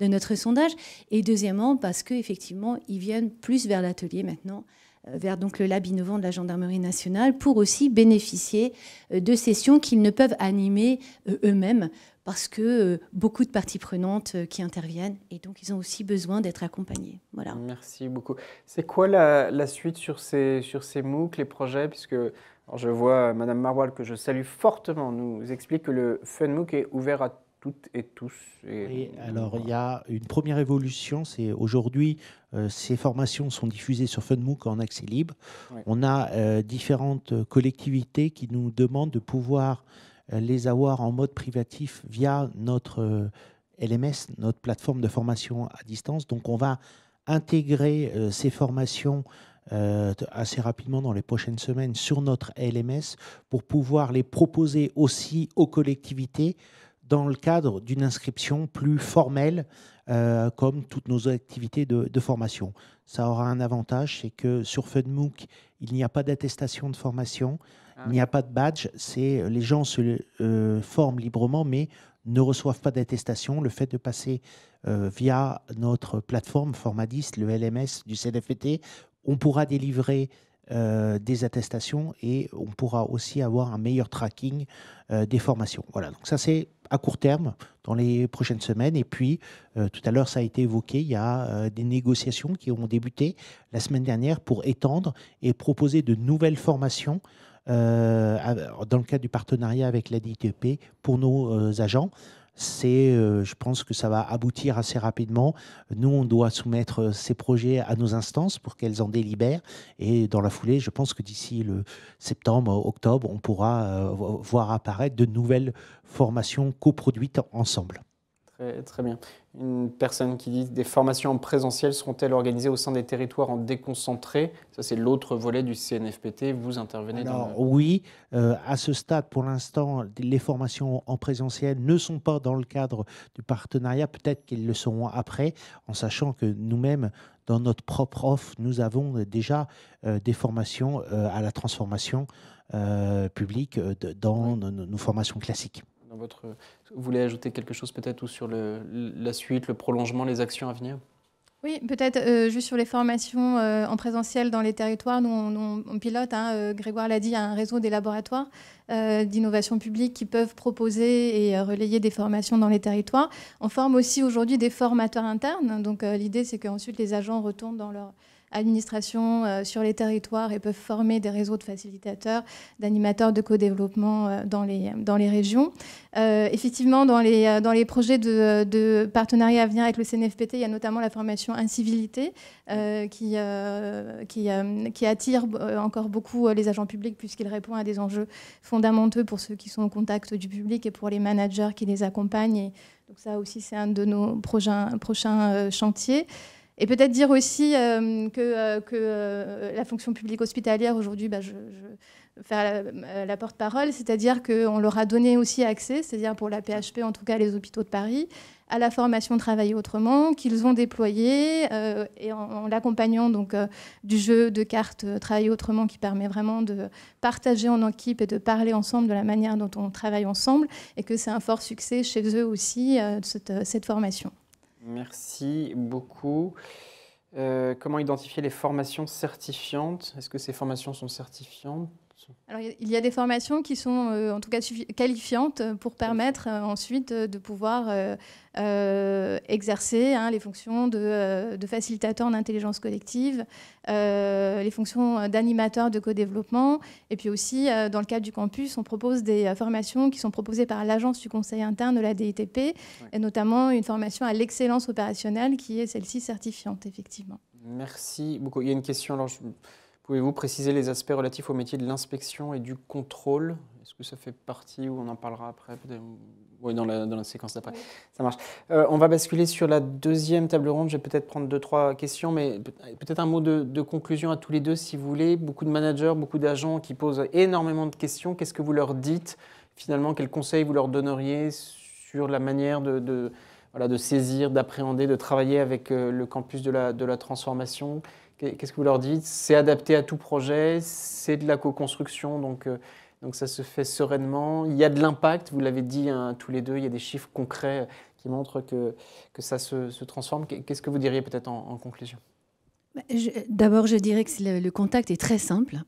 notre sondage. Et deuxièmement, parce qu'effectivement, ils viennent plus vers l'atelier maintenant, vers donc le lab innovant de la Gendarmerie nationale, pour aussi bénéficier de sessions qu'ils ne peuvent animer eux-mêmes, parce que beaucoup de parties prenantes qui interviennent, et donc ils ont aussi besoin d'être accompagnés. Voilà.
Merci beaucoup. C'est quoi la suite sur ces MOOC, les projets? Puisque alors je vois Madame Marwal, que je salue fortement, nous explique que le Fun MOOC est ouvert à toutes et tous.
Et alors, il y a une première évolution, c'est aujourd'hui, ces formations sont diffusées sur FunMOOC en accès libre. Oui. On a différentes collectivités qui nous demandent de pouvoir les avoir en mode privatif via notre LMS, notre plateforme de formation à distance. Donc, on va intégrer ces formations assez rapidement dans les prochaines semaines sur notre LMS pour pouvoir les proposer aussi aux collectivités dans le cadre d'une inscription plus formelle, comme toutes nos activités de formation. Ça aura un avantage, c'est que sur FunMOOC, il n'y a pas d'attestation de formation, il n'y a pas de badge, les gens se forment librement, mais ne reçoivent pas d'attestation. Le fait de passer via notre plateforme Formadis, le LMS du CNFPT, on pourra délivrer des attestations et on pourra aussi avoir un meilleur tracking des formations. Voilà, donc ça c'est à court terme, dans les prochaines semaines. Et puis, tout à l'heure, ça a été évoqué, il y a des négociations qui ont débuté la semaine dernière pour étendre et proposer de nouvelles formations dans le cadre du partenariat avec la DITP pour nos agents. Je pense que ça va aboutir assez rapidement. Nous, on doit soumettre ces projets à nos instances pour qu'elles en délibèrent. Et dans la foulée, je pense que d'ici le septembre, octobre, on pourra voir apparaître de nouvelles formations coproduites ensemble.
Très, très bien. Une personne qui dit: des formations en présentiel seront-elles organisées au sein des territoires en déconcentré? Ça, c'est l'autre volet du CNFPT. Vous intervenez
Oui, à ce stade, pour l'instant, les formations en présentiel ne sont pas dans le cadre du partenariat. Peut-être qu'elles le seront après, en sachant que nous-mêmes, dans notre propre offre, nous avons déjà des formations à la transformation publique dans nos formations classiques.
Vous voulez ajouter quelque chose peut-être sur la suite, le prolongement, les actions à venir?
Oui, peut-être juste sur les formations en présentiel dans les territoires. Nous, on pilote, Grégoire l'a dit, un réseau des laboratoires d'innovation publique qui peuvent proposer et relayer des formations dans les territoires. On forme aussi aujourd'hui des formateurs internes. Donc l'idée, c'est qu'ensuite les agents retournent dans administrations sur les territoires et peuvent former des réseaux de facilitateurs, d'animateurs de co-développement dans les régions. Effectivement, dans les projets de partenariat à venir avec le CNFPT, il y a notamment la formation Incivilité qui attire encore beaucoup les agents publics puisqu'il répond à des enjeux fondamentaux pour ceux qui sont au contact du public et pour les managers qui les accompagnent. Et donc ça aussi, c'est un de nos prochains chantiers. Et peut-être dire aussi que la fonction publique hospitalière, aujourd'hui, je faire la porte-parole, c'est-à-dire qu'on leur a donné aussi accès, c'est-à-dire pour la PHP, en tout cas les hôpitaux de Paris, à la formation Travailler autrement, qu'ils ont déployée, et en l'accompagnant donc du jeu de cartes Travailler autrement, qui permet vraiment de partager en équipe et de parler ensemble de la manière dont on travaille ensemble, et que c'est un fort succès chez eux aussi, cette formation.
Merci beaucoup. Comment identifier les formations certifiantes? Est-ce que ces formations sont certifiantes?
Alors, il y a des formations qui sont en tout cas qualifiantes pour permettre ensuite de pouvoir exercer les fonctions de facilitateur d'intelligence collective, les fonctions d'animateur de co-développement. Et puis aussi, dans le cadre du campus, on propose des formations qui sont proposées par l'agence du conseil interne de la DITP, et notamment une formation à l'excellence opérationnelle qui est celle-ci certifiante, effectivement. Merci beaucoup. Il y a une question, alors pouvez-vous préciser les aspects relatifs au métier de l'inspection et du contrôle? Est-ce que ça fait partie, ou on en parlera après? Oui, dans la séquence d'après. Oui. Ça marche. On va basculer sur la deuxième table ronde. Je vais peut-être prendre 2-3 questions, mais peut-être un mot de conclusion à tous les deux, si vous voulez. Beaucoup de managers, beaucoup d'agents qui posent énormément de questions. Qu'est-ce que vous leur dites? Finalement, quels conseils vous leur donneriez sur la manière de saisir, d'appréhender, de travailler avec le campus de la transformation? Qu'est-ce que vous leur dites? C'est adapté à tout projet, c'est de la co-construction, donc ça se fait sereinement. Il y a de l'impact, vous l'avez dit tous les deux, il y a des chiffres concrets qui montrent que ça se transforme. Qu'est-ce que vous diriez peut-être en conclusion?
D'abord, je dirais que le contact est très simple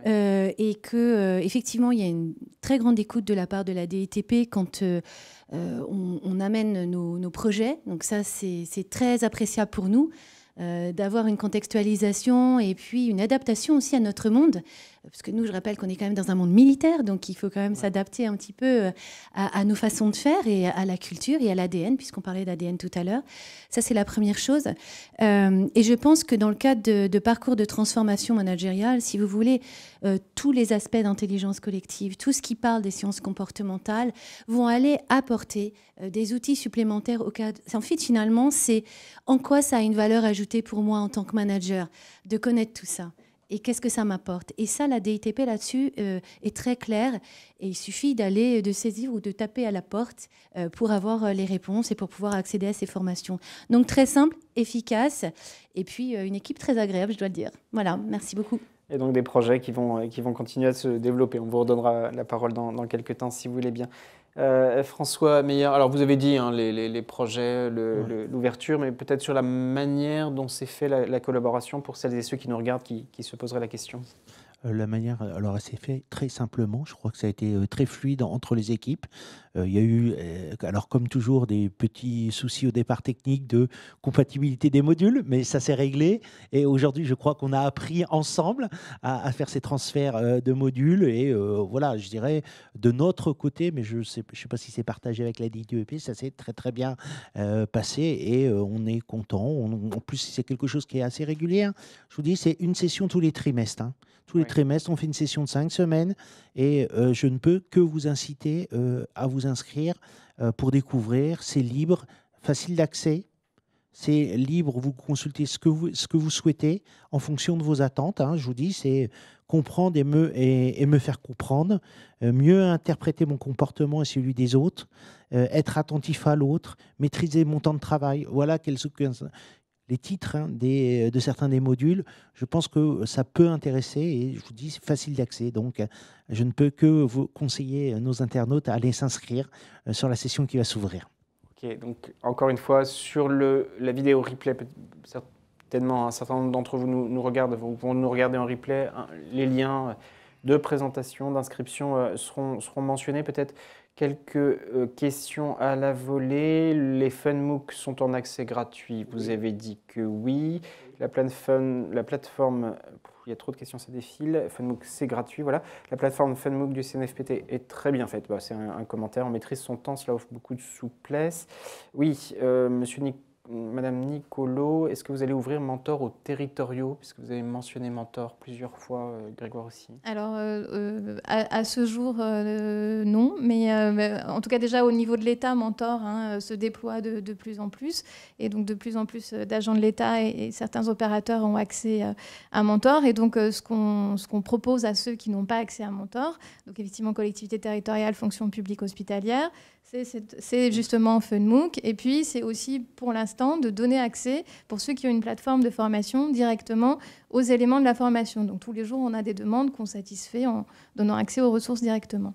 et qu'effectivement, il y a une très grande écoute de la part de la DITP quand on amène nos projets. Donc ça, c'est très appréciable pour nous. D'avoir une contextualisation et puis une adaptation aussi à notre monde. Parce que nous, je rappelle qu'on est quand même dans un monde militaire, donc il faut quand même s'adapter un petit peu à nos façons de faire et à la culture et à l'ADN, puisqu'on parlait d'ADN tout à l'heure. Ça, c'est la première chose. Et je pense que dans le cadre de parcours de transformation managériale, si vous voulez, tous les aspects d'intelligence collective, tout ce qui parle des sciences comportementales, vont aller apporter des outils supplémentaires au cadre. En fait, finalement, c'est en quoi ça a une valeur ajoutée pour moi en tant que manager, de connaître tout ça. Et qu'est-ce que ça m'apporte? Et ça, la DITP là-dessus est très claire. Et il suffit de saisir ou de taper à la porte pour avoir les réponses et pour pouvoir accéder à ces formations. Donc très simple, efficace, et puis une équipe très agréable, je dois le dire. Voilà, merci beaucoup.
Et donc des projets qui vont continuer à se développer. On vous redonnera la parole dans quelques temps, si vous voulez bien. François Meyer, alors vous avez dit les projets, l'ouverture, mais peut-être sur la manière dont s'est fait la collaboration pour celles et ceux qui nous regardent, qui se poseraient la question.
La manière, alors, elle s'est fait très simplement. Je crois que ça a été très fluide entre les équipes. Il y a eu, alors comme toujours, des petits soucis au départ techniques de compatibilité des modules, mais ça s'est réglé. Et aujourd'hui, je crois qu'on a appris ensemble à faire ces transferts de modules. Et voilà, je dirais, de notre côté, mais je sais pas si c'est partagé avec la DITP, ça s'est très très bien passé et on est content. En plus, c'est quelque chose qui est assez régulier. Je vous dis, c'est une session tous les trimestres. Tous les trimestres, on fait une session de 5 semaines et je ne peux que vous inciter à vous inscrire pour découvrir. C'est libre, facile d'accès. C'est libre, vous consultez ce que vous souhaitez en fonction de vos attentes. Je vous dis, c'est comprendre et me faire comprendre, mieux interpréter mon comportement et celui des autres, être attentif à l'autre, maîtriser mon temps de travail. Voilà les titres de certains des modules. Je pense que ça peut intéresser et je vous dis, c'est facile d'accès. Donc, je ne peux que vous conseiller nos internautes à aller s'inscrire sur la session qui va s'ouvrir.
Ok, donc encore une fois, sur la vidéo replay, certainement un certain nombre d'entre vous nous regardent, vous pouvez nous regarder en replay. Les liens de présentation, d'inscription seront mentionnés. Peut-être Quelques questions à la volée. Les FunMOOC sont en accès gratuit. Vous avez dit que oui. La plateforme, il y a trop de questions, ça défile. FunMOOC, c'est gratuit, voilà. La plateforme FunMOOC du CNFPT est très bien faite. Bah, c'est un commentaire. On maîtrise son temps, cela offre beaucoup de souplesse. Oui, Madame Nicolo, est-ce que vous allez ouvrir Mentor aux territoriaux? Puisque vous avez mentionné Mentor plusieurs fois, Grégoire aussi.
Alors, à ce jour, non. Mais en tout cas, déjà, au niveau de l'État, Mentor se déploie de plus en plus. Et donc, de plus en plus d'agents de l'État et certains opérateurs ont accès à Mentor. Et donc, ce qu'on propose à ceux qui n'ont pas accès à Mentor, donc effectivement, collectivité territoriale, fonction publique hospitalière, c'est justement FunMOOC. Et puis, c'est aussi, pour l'instant, de donner accès, pour ceux qui ont une plateforme de formation, directement aux éléments de la formation. Donc, tous les jours, on a des demandes qu'on satisfait en donnant accès aux ressources directement.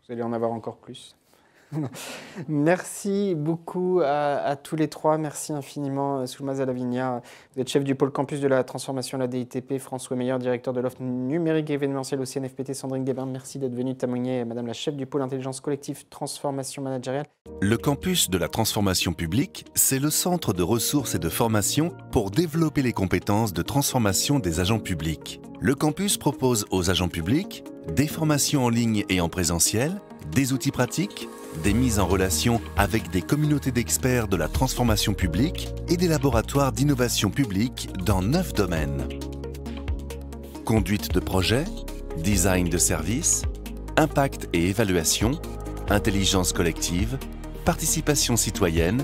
Vous allez en avoir encore plus. Merci beaucoup à tous les trois. Merci infiniment, Soulmaz Alavigna. Vous êtes chef du pôle campus de la transformation à la DITP. François Meyer, directeur de l'offre numérique événementielle au CNFPT. Sandrine Guébin, merci d'être venue témoigner. Madame la chef du pôle intelligence collective transformation managériale.
Le campus de la transformation publique, c'est le centre de ressources et de formation pour développer les compétences de transformation des agents publics. Le campus propose aux agents publics des formations en ligne et en présentiel, des outils pratiques, des mises en relation avec des communautés d'experts de la transformation publique et des laboratoires d'innovation publique dans 9 domaines. Conduite de projet, design de service, impact et évaluation, intelligence collective, participation citoyenne,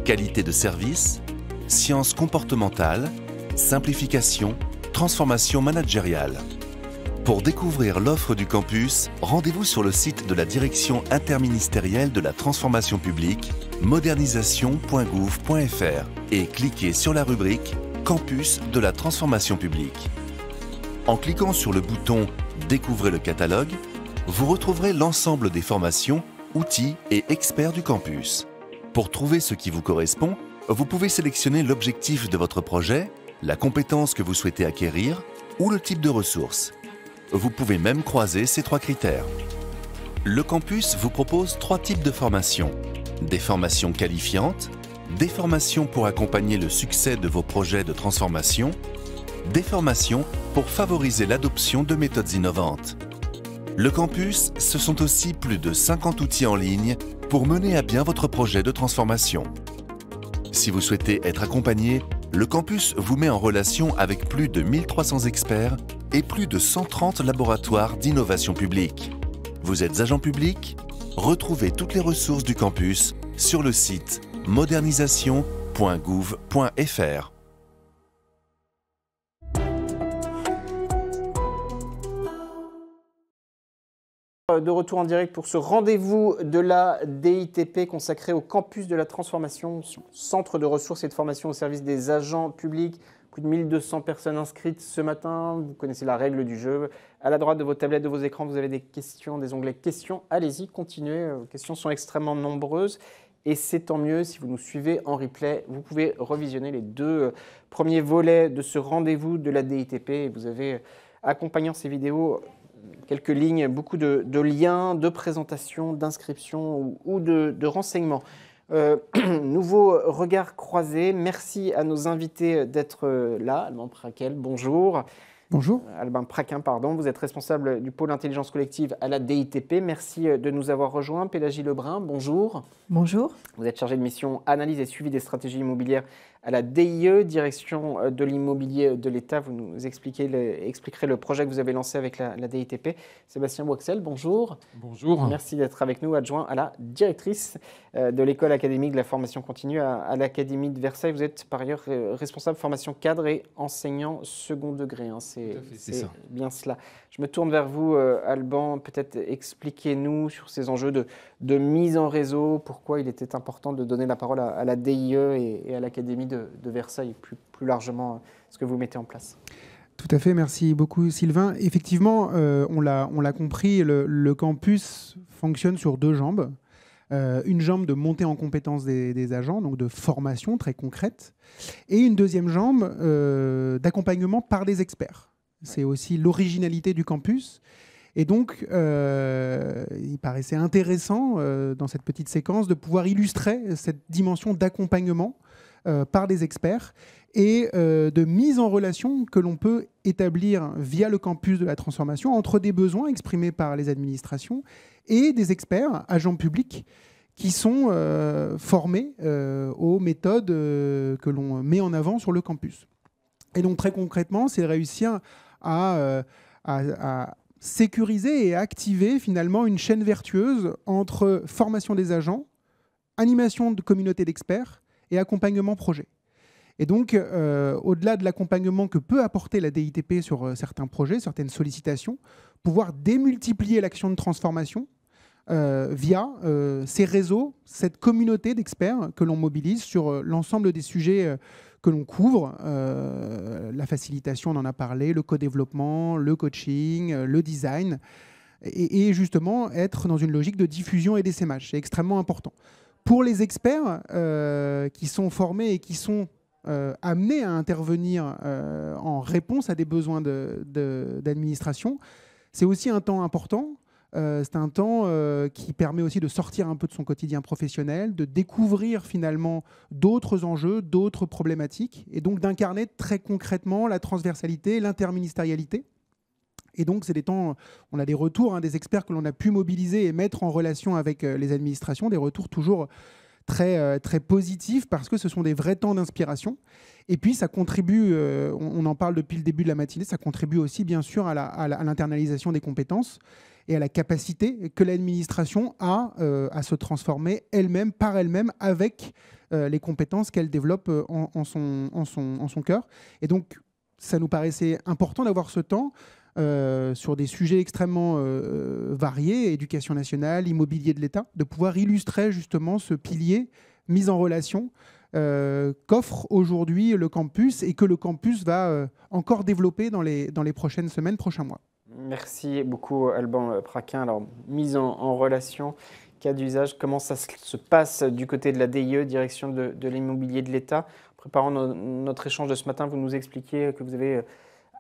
qualité de service, sciences comportementales, simplification, transformation managériale. Pour découvrir l'offre du campus, rendez-vous sur le site de la Direction interministérielle de la transformation publique, modernisation.gouv.fr et cliquez sur la rubrique Campus de la transformation publique. En cliquant sur le bouton Découvrez le catalogue, vous retrouverez l'ensemble des formations, outils et experts du campus. Pour trouver ce qui vous correspond, vous pouvez sélectionner l'objectif de votre projet, la compétence que vous souhaitez acquérir ou le type de ressources. Vous pouvez même croiser ces 3 critères. Le campus vous propose 3 types de formations. Des formations qualifiantes, des formations pour accompagner le succès de vos projets de transformation, des formations pour favoriser l'adoption de méthodes innovantes. Le campus, ce sont aussi plus de 50 outils en ligne pour mener à bien votre projet de transformation. Si vous souhaitez être accompagné, le campus vous met en relation avec plus de 1300 experts et plus de 130 laboratoires d'innovation publique. Vous êtes agent public? Retrouvez toutes les ressources du campus sur le site modernisation.gouv.fr.
De retour en direct pour ce rendez-vous de la DITP consacré au campus de la transformation, centre de ressources et de formation au service des agents publics. Plus de 1200 personnes inscrites ce matin. Vous connaissez la règle du jeu. À la droite de vos tablettes, de vos écrans, vous avez des questions, des onglets questions. Allez-y, continuez. Les questions sont extrêmement nombreuses. Et c'est tant mieux si vous nous suivez en replay. Vous pouvez revisionner les 2 premiers volets de ce rendez-vous de la DITP. Et vous avez, accompagnant ces vidéos, quelques lignes, beaucoup de liens, de présentations, d'inscriptions ou de renseignements. Nouveau regard croisé. Merci à nos invités d'être là. Alban Praquin, bonjour.
Bonjour.
Albin Praquin, pardon. Vous êtes responsable du pôle intelligence collective à la DITP. Merci de nous avoir rejoints. Pélagie Lebrun, bonjour.
Bonjour.
Vous êtes chargé de mission analyse et suivi des stratégies immobilières à la DIE, direction de l'immobilier de l'État. Vous nous expliquerez le projet que vous avez lancé avec la DITP. Sébastien Boixel, bonjour.
Bonjour.
Merci d'être avec nous, adjoint à la directrice de l'école académique de la formation continue à l'Académie de Versailles. Vous êtes par ailleurs responsable formation cadre et enseignant second degré. Hein. C'est bien cela. Je me tourne vers vous, Alban. Peut-être expliquez-nous sur ces enjeux de mise en réseau, pourquoi il était important de donner la parole à la DIE et à l'Académie de Versailles, et plus largement ce que vous mettez en place.
Tout à fait, merci beaucoup Sylvain. Effectivement, on l'a compris, le campus fonctionne sur 2 jambes. Une jambe de montée en compétences des agents, donc de formation très concrète, et une deuxième jambe d'accompagnement par les experts. C'est aussi l'originalité du campus. Et donc, il paraissait intéressant dans cette petite séquence de pouvoir illustrer cette dimension d'accompagnement par des experts et de mise en relation que l'on peut établir via le campus de la transformation entre des besoins exprimés par les administrations et des experts, agents publics, qui sont formés aux méthodes que l'on met en avant sur le campus. Et donc très concrètement, c'est réussir à sécuriser et activer finalement une chaîne vertueuse entre formation des agents, animation de communauté d'experts et accompagnement projet. Et donc, au-delà de l'accompagnement que peut apporter la DITP sur certains projets, certaines sollicitations, pouvoir démultiplier l'action de transformation via ces réseaux, cette communauté d'experts que l'on mobilise sur l'ensemble des sujets que l'on couvre, la facilitation, on en a parlé, le co-développement, le coaching, le design, et justement être dans une logique de diffusion et d'essaimage. C'est extrêmement important. Pour les experts qui sont formés et qui sont amenés à intervenir en réponse à des besoins d'administration, c'est aussi un temps important. C'est un temps qui permet aussi de sortir un peu de son quotidien professionnel, de découvrir finalement d'autres enjeux, d'autres problématiques, et donc d'incarner très concrètement la transversalité, l'interministérialité. Et donc, c'est des temps, on a des retours des experts que l'on a pu mobiliser et mettre en relation avec les administrations, des retours toujours très, très positifs parce que ce sont des vrais temps d'inspiration. Et puis, ça contribue, on en parle depuis le début de la matinée, ça contribue aussi bien sûr à l'internalisation des compétences et à la capacité que l'administration a à se transformer elle-même, par elle-même, avec les compétences qu'elle développe en son cœur. Et donc, ça nous paraissait important d'avoir ce temps sur des sujets extrêmement variés, éducation nationale, immobilier de l'État, de pouvoir illustrer justement ce pilier mis en relation qu'offre aujourd'hui le campus et que le campus va encore développer dans les prochaines semaines, prochains mois.
Merci beaucoup Alban Praquin. Alors, mise en relation, cas d'usage, comment ça se passe du côté de la DIE, direction de l'immobilier de l'État. En préparant notre échange de ce matin, vous nous expliquiez que vous avez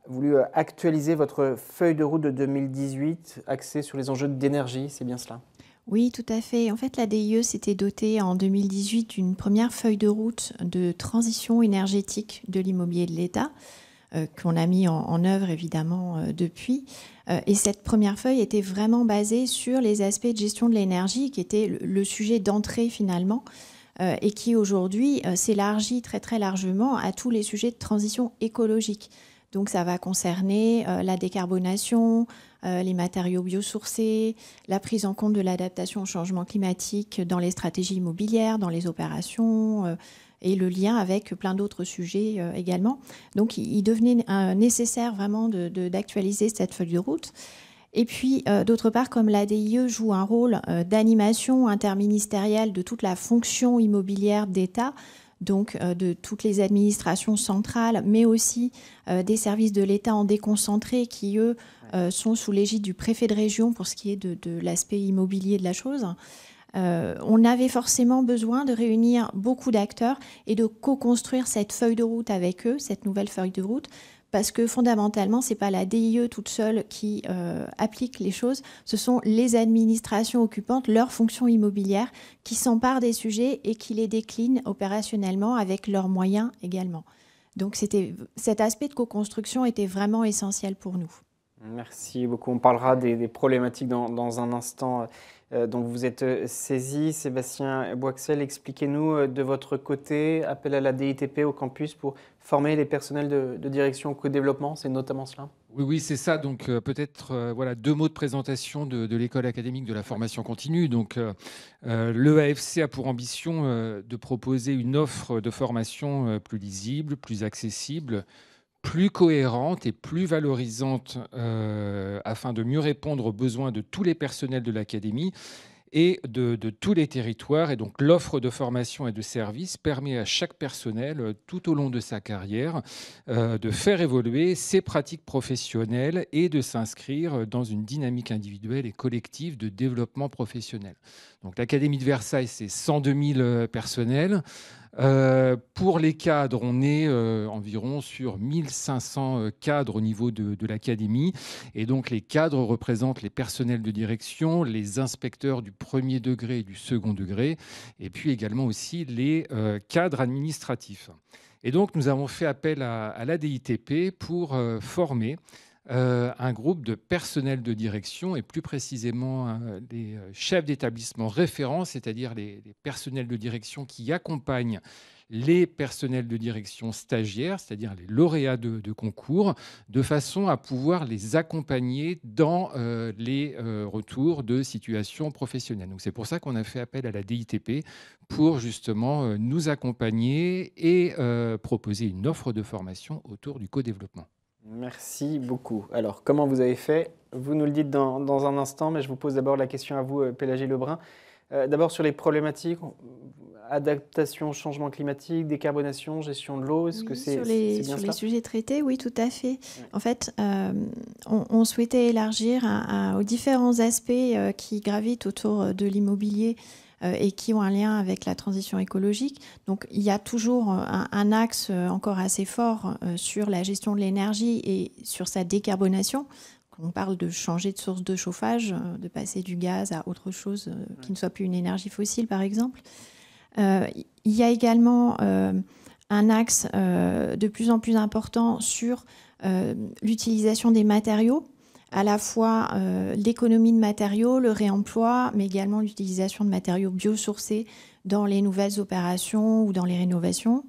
voulu actualiser votre feuille de route de 2018 axée sur les enjeux d'énergie, c'est bien cela ?
Oui, tout à fait. En fait, la DIE s'était dotée en 2018 d'une première feuille de route de transition énergétique de l'immobilier de l'État, qu'on a mis en œuvre évidemment depuis. Et cette première feuille était vraiment basée sur les aspects de gestion de l'énergie, qui était le sujet d'entrée finalement, et qui aujourd'hui s'élargit très très largement à tous les sujets de transition écologique. Donc ça va concerner la décarbonation, les matériaux biosourcés, la prise en compte de l'adaptation au changement climatique dans les stratégies immobilières, dans les opérations, et le lien avec plein d'autres sujets également. Donc il devenait nécessaire vraiment d'actualiser cette feuille de route. Et puis d'autre part, comme l'ADIE joue un rôle d'animation interministérielle de toute la fonction immobilière d'État, donc de toutes les administrations centrales, mais aussi des services de l'État en déconcentré qui, eux, sont sous l'égide du préfet de région pour ce qui est de l'aspect immobilier de la chose. On avait forcément besoin de réunir beaucoup d'acteurs et de co-construire cette feuille de route avec eux, cette nouvelle feuille de route, parce que fondamentalement, ce n'est pas la DIE toute seule qui applique les choses, ce sont les administrations occupantes, leurs fonctions immobilières, qui s'emparent des sujets et qui les déclinent opérationnellement avec leurs moyens également. Donc cet aspect de co-construction était vraiment essentiel pour nous.
Merci beaucoup. On parlera des problématiques dans un instant dont vous êtes saisi. Sébastien Boixel, expliquez-nous de votre côté, appel à la DITP au campus pour former les personnels de direction au co-développement, c'est notamment cela ?
Oui, c'est ça. Donc peut-être voilà, 2 mots de présentation de l'école académique de la formation continue. Donc l'EAFC a pour ambition de proposer une offre de formation plus lisible, plus accessible, plus cohérente et plus valorisante afin de mieux répondre aux besoins de tous les personnels de l'académie et de tous les territoires. Et donc l'offre de formation et de services permet à chaque personnel, tout au long de sa carrière, de faire évoluer ses pratiques professionnelles et de s'inscrire dans une dynamique individuelle et collective de développement professionnel. Donc l'Académie de Versailles, c'est 102 000 personnels. Pour les cadres, on est environ sur 1500 cadres au niveau de l'académie. Et donc, les cadres représentent les personnels de direction, les inspecteurs du premier degré et du second degré, et puis également aussi les cadres administratifs. Et donc, nous avons fait appel à la DITP pour former un groupe de personnel de direction et plus précisément des chefs d'établissement référents, c'est-à-dire les personnels de direction qui accompagnent les personnels de direction stagiaires, c'est-à-dire les lauréats de concours, de façon à pouvoir les accompagner dans les retours de situations professionnelles. Donc c'est pour ça qu'on a fait appel à la DITP pour justement nous accompagner et proposer une offre de formation autour du co-développement.
Merci beaucoup. Alors, comment vous avez fait? Vous nous le dites dans un instant, mais je vous pose d'abord la question à vous, Pélagie Lebrun. D'abord sur les problématiques, adaptation au changement climatique, décarbonation, gestion de l'eau, est-ce que c'est bien
sur
ça?
les sujets traités, oui, tout à fait. Ouais. En fait, on souhaitait élargir aux différents aspects qui gravitent autour de l'immobilier et qui ont un lien avec la transition écologique. Donc, il y a toujours un axe encore assez fort sur la gestion de l'énergie et sur sa décarbonation. On parle de changer de source de chauffage, de passer du gaz à autre chose qui ne soit plus une énergie fossile, par exemple. Il y a également un axe de plus en plus important sur l'utilisation des matériaux, à la fois l'économie de matériaux, le réemploi, mais également l'utilisation de matériaux biosourcés dans les nouvelles opérations ou dans les rénovations.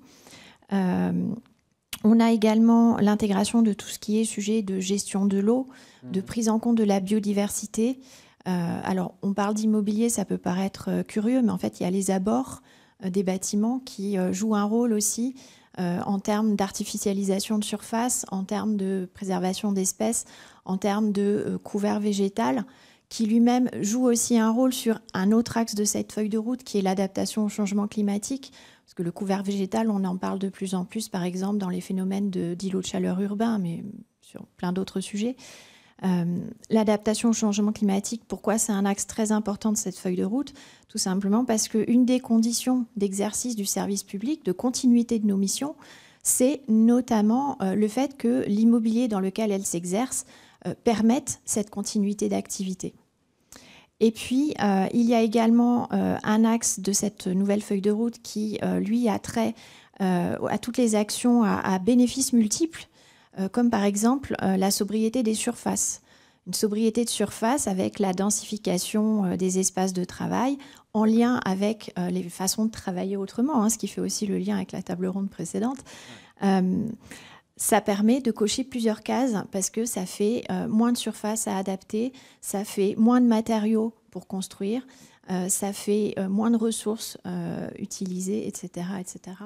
On a également l'intégration de tout ce qui est sujet de gestion de l'eau, de prise en compte de la biodiversité. Alors, on parle d'immobilier, ça peut paraître curieux, mais en fait, il y a les abords des bâtiments qui jouent un rôle aussi en termes d'artificialisation de surface, en termes de préservation d'espèces, en termes de couvert végétal, qui lui-même joue aussi un rôle sur un autre axe de cette feuille de route, qui est l'adaptation au changement climatique. Parce que le couvert végétal, on en parle de plus en plus, par exemple, dans les phénomènes d'îlots de chaleur urbains, mais sur plein d'autres sujets. L'adaptation au changement climatique, pourquoi c'est un axe très important de cette feuille de route? Tout simplement parce qu'une des conditions d'exercice du service public, de continuité de nos missions, c'est notamment le fait que l'immobilier dans lequel elle s'exerce permette cette continuité d'activité. Et puis, il y a également un axe de cette nouvelle feuille de route qui, lui, a trait à toutes les actions à bénéfices multiples, comme par exemple la sobriété des surfaces. Une sobriété de surface avec la densification des espaces de travail en lien avec les façons de travailler autrement, hein, ce qui fait aussi le lien avec la table ronde précédente. Ça permet de cocher plusieurs cases parce que ça fait moins de surface à adapter, ça fait moins de matériaux pour construire, ça fait moins de ressources utilisées, etc., etc.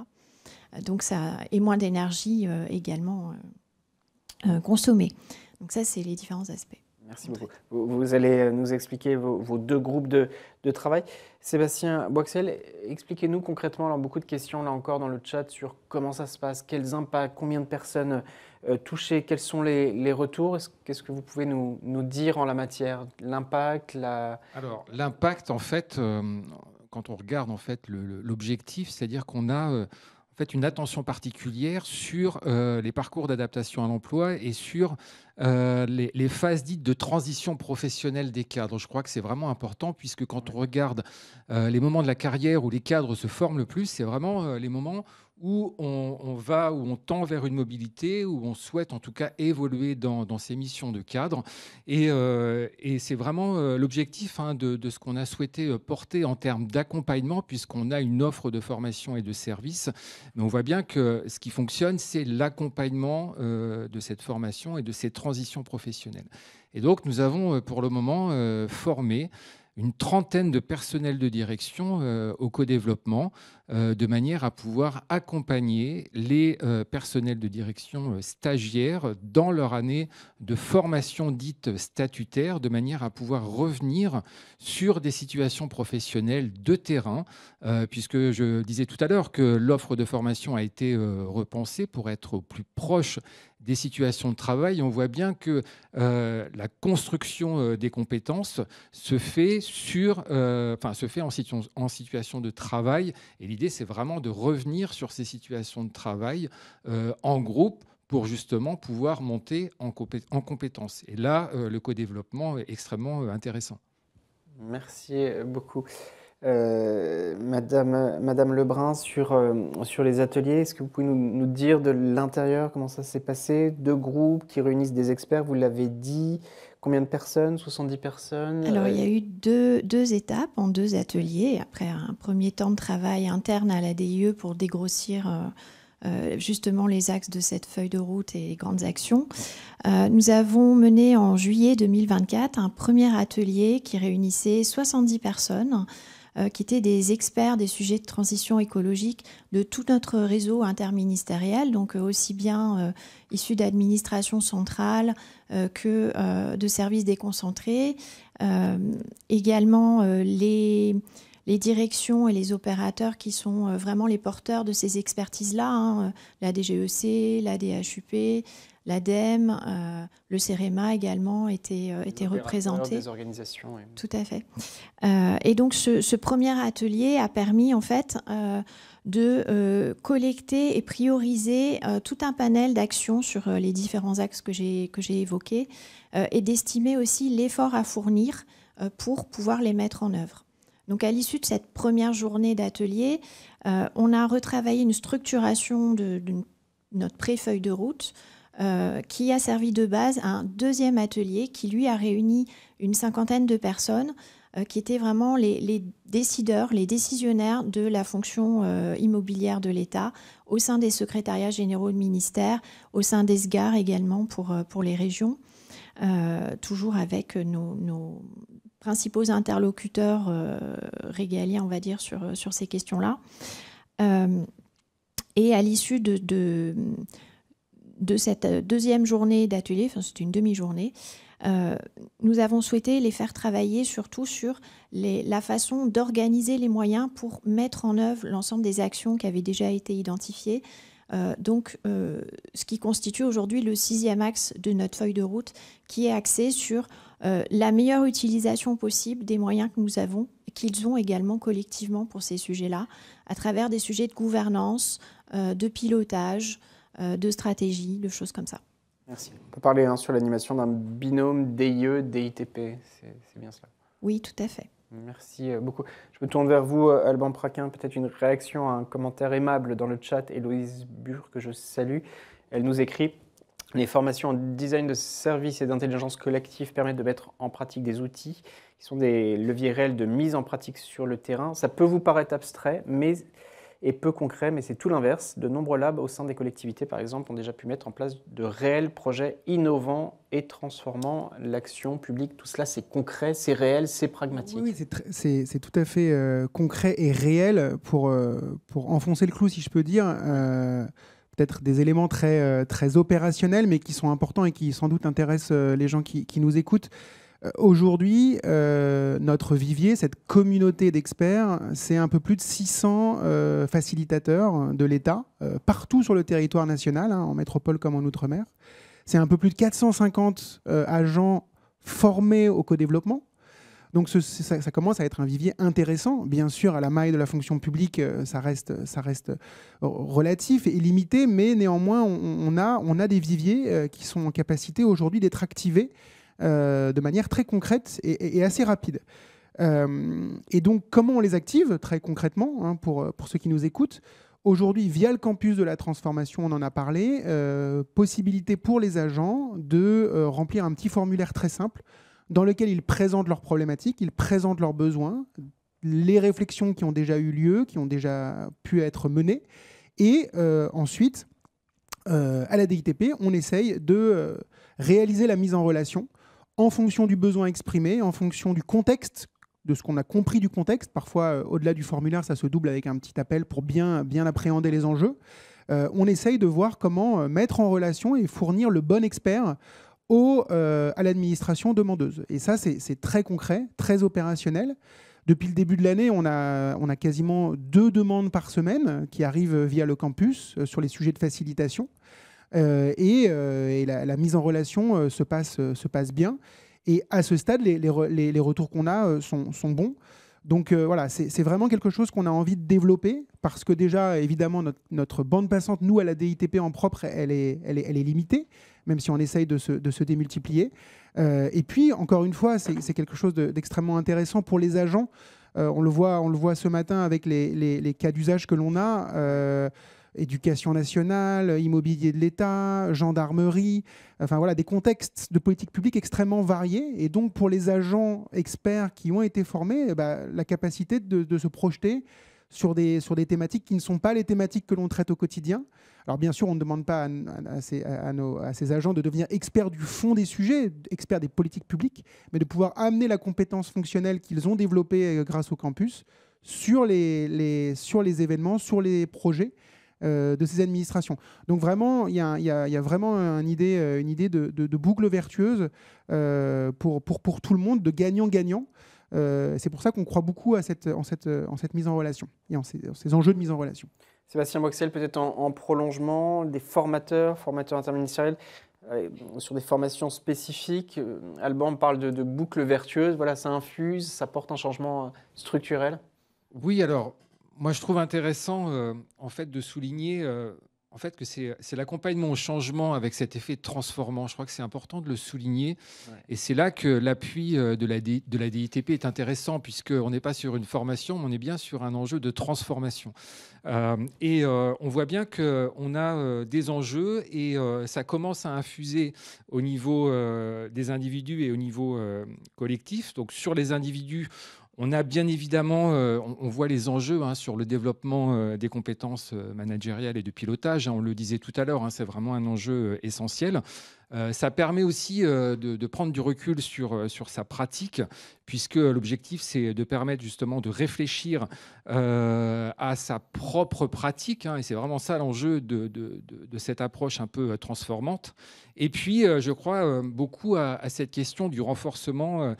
Donc ça, et moins d'énergie également consommée. Donc ça, c'est les différents aspects.
Merci beaucoup. Vous allez nous expliquer vos deux groupes de travail. Sébastien Boixel, expliquez-nous concrètement, alors beaucoup de questions là encore dans le chat sur comment ça se passe, quels impacts, combien de personnes touchées, quels sont les retours. Qu'est-ce que vous pouvez nous dire en la matière? L'impact,
Alors, l'impact, en fait, quand on regarde en fait l'objectif, c'est-à-dire qu'on a une attention particulière sur les parcours d'adaptation à l'emploi et sur les phases dites de transition professionnelle des cadres. Je crois que c'est vraiment important puisque quand on regarde les moments de la carrière où les cadres se forment le plus, c'est vraiment les moments où on tend vers une mobilité, où on souhaite en tout cas évoluer dans ses missions de cadre. Et c'est vraiment l'objectif de ce qu'on a souhaité porter en termes d'accompagnement, puisqu'on a une offre de formation et de services. Mais on voit bien que ce qui fonctionne, c'est l'accompagnement de cette formation et de ces transitions professionnelles. Et donc, nous avons pour le moment formé une trentaine de personnels de direction au co-développement, de manière à pouvoir accompagner les personnels de direction stagiaires dans leur année de formation dite statutaire, de manière à pouvoir revenir sur des situations professionnelles de terrain, puisque je disais tout à l'heure que l'offre de formation a été repensée pour être au plus proche des situations de travail. On voit bien que la construction des compétences se fait en situation de travail. Et l'idée, l'idée, c'est vraiment de revenir sur ces situations de travail en groupe pour justement pouvoir monter en compétences. Et là, le co-développement est extrêmement intéressant.
Merci beaucoup. Madame Lebrun, sur les ateliers, est-ce que vous pouvez nous dire de l'intérieur comment ça s'est passé? 2 groupes qui réunissent des experts, vous l'avez dit. Combien de personnes? 70 personnes?
Alors, il y a eu deux étapes en 2 ateliers. Après un premier temps de travail interne à la DIE pour dégrossir justement les axes de cette feuille de route et les grandes actions. Nous avons mené en juillet 2024 un premier atelier qui réunissait 70 personnes qui étaient des experts des sujets de transition écologique de tout notre réseau interministériel, donc aussi bien issus d'administrations centrales que de services déconcentrés. Également les directions et les opérateurs qui sont vraiment les porteurs de ces expertises-là, la DGEC, la DHUP, l'ADEME, le CEREMA également étaient représentés.
Des organisations. Oui.
Tout à fait. Et donc ce premier atelier a permis en fait de collecter et prioriser tout un panel d'actions sur les différents axes que j'ai évoqués et d'estimer aussi l'effort à fournir pour pouvoir les mettre en œuvre. Donc à l'issue de cette première journée d'atelier, on a retravaillé une structuration de notre pré-feuille de route qui a servi de base à un deuxième atelier qui, lui, a réuni une 50aine de personnes qui étaient vraiment les décideurs, les décisionnaires de la fonction immobilière de l'État au sein des secrétariats généraux de ministères, au sein des SGAR également pour les régions, toujours avec nos principaux interlocuteurs régaliens, on va dire, sur ces questions-là. Et à l'issue de cette deuxième journée d'atelier, enfin c'était une demi-journée, nous avons souhaité les faire travailler surtout sur la façon d'organiser les moyens pour mettre en œuvre l'ensemble des actions qui avaient déjà été identifiées. Ce qui constitue aujourd'hui le 6e axe de notre feuille de route, qui est axé sur la meilleure utilisation possible des moyens que nous avons, qu'ils ont également collectivement pour ces sujets-là, à travers des sujets de gouvernance, de pilotage, de stratégie, de choses comme ça.
Merci. On peut parler sur l'animation d'un binôme DIE-DITP, c'est bien cela? Oui,
tout à fait.
Merci beaucoup. Je me tourne vers vous, Alban Praquin, peut-être une réaction à un commentaire aimable dans le chat. Héloïse Bure, que je salue. Elle nous écrit « Les formations en design de services et d'intelligence collective permettent de mettre en pratique des outils qui sont des leviers réels de mise en pratique sur le terrain. Ça peut vous paraître abstrait et peu concret, mais c'est tout l'inverse. De nombreux labs au sein des collectivités, par exemple, ont déjà pu mettre en place de réels projets innovants et transformant l'action publique. Tout cela, c'est concret, c'est réel, c'est pragmatique.
Oui, c'est tout à fait concret et réel pour enfoncer le clou, si je peux dire. Peut-être des éléments très opérationnels, mais qui sont importants et qui sans doute intéressent les gens qui nous écoutent. Aujourd'hui, notre vivier, cette communauté d'experts, c'est un peu plus de 600 facilitateurs de l'État, partout sur le territoire national, en métropole comme en Outre-mer. C'est un peu plus de 450 agents formés au co-développement. Donc ça commence à être un vivier intéressant. Bien sûr, à la maille de la fonction publique, ça reste relatif et limité, mais néanmoins, on a des viviers qui sont en capacité aujourd'hui d'être activés de manière très concrète et assez rapide. Et donc, comment on les active très concrètement, pour ceux qui nous écoutent? Aujourd'hui, via le campus de la transformation, on en a parlé, possibilité pour les agents de remplir un petit formulaire très simple dans lequel ils présentent leurs problématiques, ils présentent leurs besoins, les réflexions qui ont déjà eu lieu, qui ont déjà pu être menées. Et ensuite, à la DITP, on essaye de réaliser la mise en relation en fonction du besoin exprimé, en fonction du contexte, de ce qu'on a compris du contexte. Parfois, au-delà du formulaire, ça se double avec un petit appel pour bien appréhender les enjeux. On essaye de voir comment mettre en relation et fournir le bon expert à l'administration demandeuse. Et ça, c'est très concret, très opérationnel. Depuis le début de l'année, on a quasiment 2 demandes par semaine qui arrivent via le campus sur les sujets de facilitation. Et la mise en relation se passe bien. Et à ce stade, les retours qu'on a sont bons. Donc voilà, c'est vraiment quelque chose qu'on a envie de développer parce que déjà, évidemment, notre bande passante, nous, à la DITP en propre, elle est limitée, même si on essaye de se démultiplier. Et puis, encore une fois, c'est quelque chose d'extrêmement intéressant pour les agents. On le voit ce matin avec les cas d'usage que l'on a. Éducation nationale, immobilier de l'État, gendarmerie, enfin voilà, des contextes de politique publique extrêmement variés. Et donc pour les agents experts qui ont été formés, la capacité de se projeter sur des thématiques qui ne sont pas les thématiques que l'on traite au quotidien. Alors bien sûr, on ne demande pas à ces agents de devenir experts du fond des sujets, experts des politiques publiques, mais de pouvoir amener la compétence fonctionnelle qu'ils ont développée grâce au campus sur les événements, sur les projets de ces administrations. Donc vraiment, il y a vraiment une idée de boucle vertueuse pour tout le monde, de gagnant-gagnant. C'est pour ça qu'on croit beaucoup en cette mise en relation et en ces enjeux de mise en relation.
Sébastien Boxel, peut-être en prolongement, des formateurs interministériels sur des formations spécifiques. Alban parle de boucle vertueuse. Voilà, ça infuse, ça porte un changement structurel.
Oui, alors moi je trouve intéressant en fait de souligner en fait que c'est l'accompagnement au changement avec cet effet transformant. Je crois que c'est important de le souligner. Ouais. Et c'est là que l'appui de la DITP est intéressant, puisqu'on n'est pas sur une formation, mais on est bien sur un enjeu de transformation. On voit bien qu'on a des enjeux et ça commence à infuser au niveau des individus et au niveau collectif. Donc sur les individus, on a bien évidemment, on voit les enjeux sur le développement des compétences managériales et de pilotage. On le disait tout à l'heure, c'est vraiment un enjeu essentiel. Ça permet aussi de prendre du recul sur sa pratique, puisque l'objectif, c'est de permettre justement de réfléchir à sa propre pratique. Et c'est vraiment ça l'enjeu de cette approche un peu transformante. Et puis, je crois beaucoup à cette question du renforcement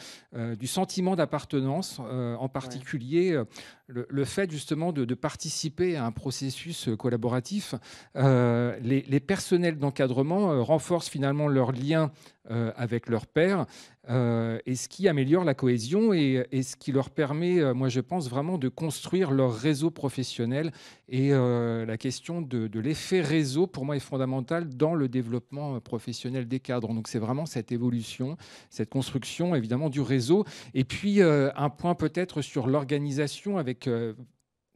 du sentiment d'appartenance, en particulier le fait justement de participer à un processus collaboratif. Les personnels d'encadrement renforcent finalement leur lien avec leurs pairs, et ce qui améliore la cohésion et ce qui leur permet, moi je pense vraiment, de construire leur réseau professionnel. Et la question de l'effet réseau, pour moi, est fondamentale dans le développement professionnel des cadres. Donc c'est vraiment cette évolution, cette construction évidemment du réseau. Et puis un point peut-être sur l'organisation avec...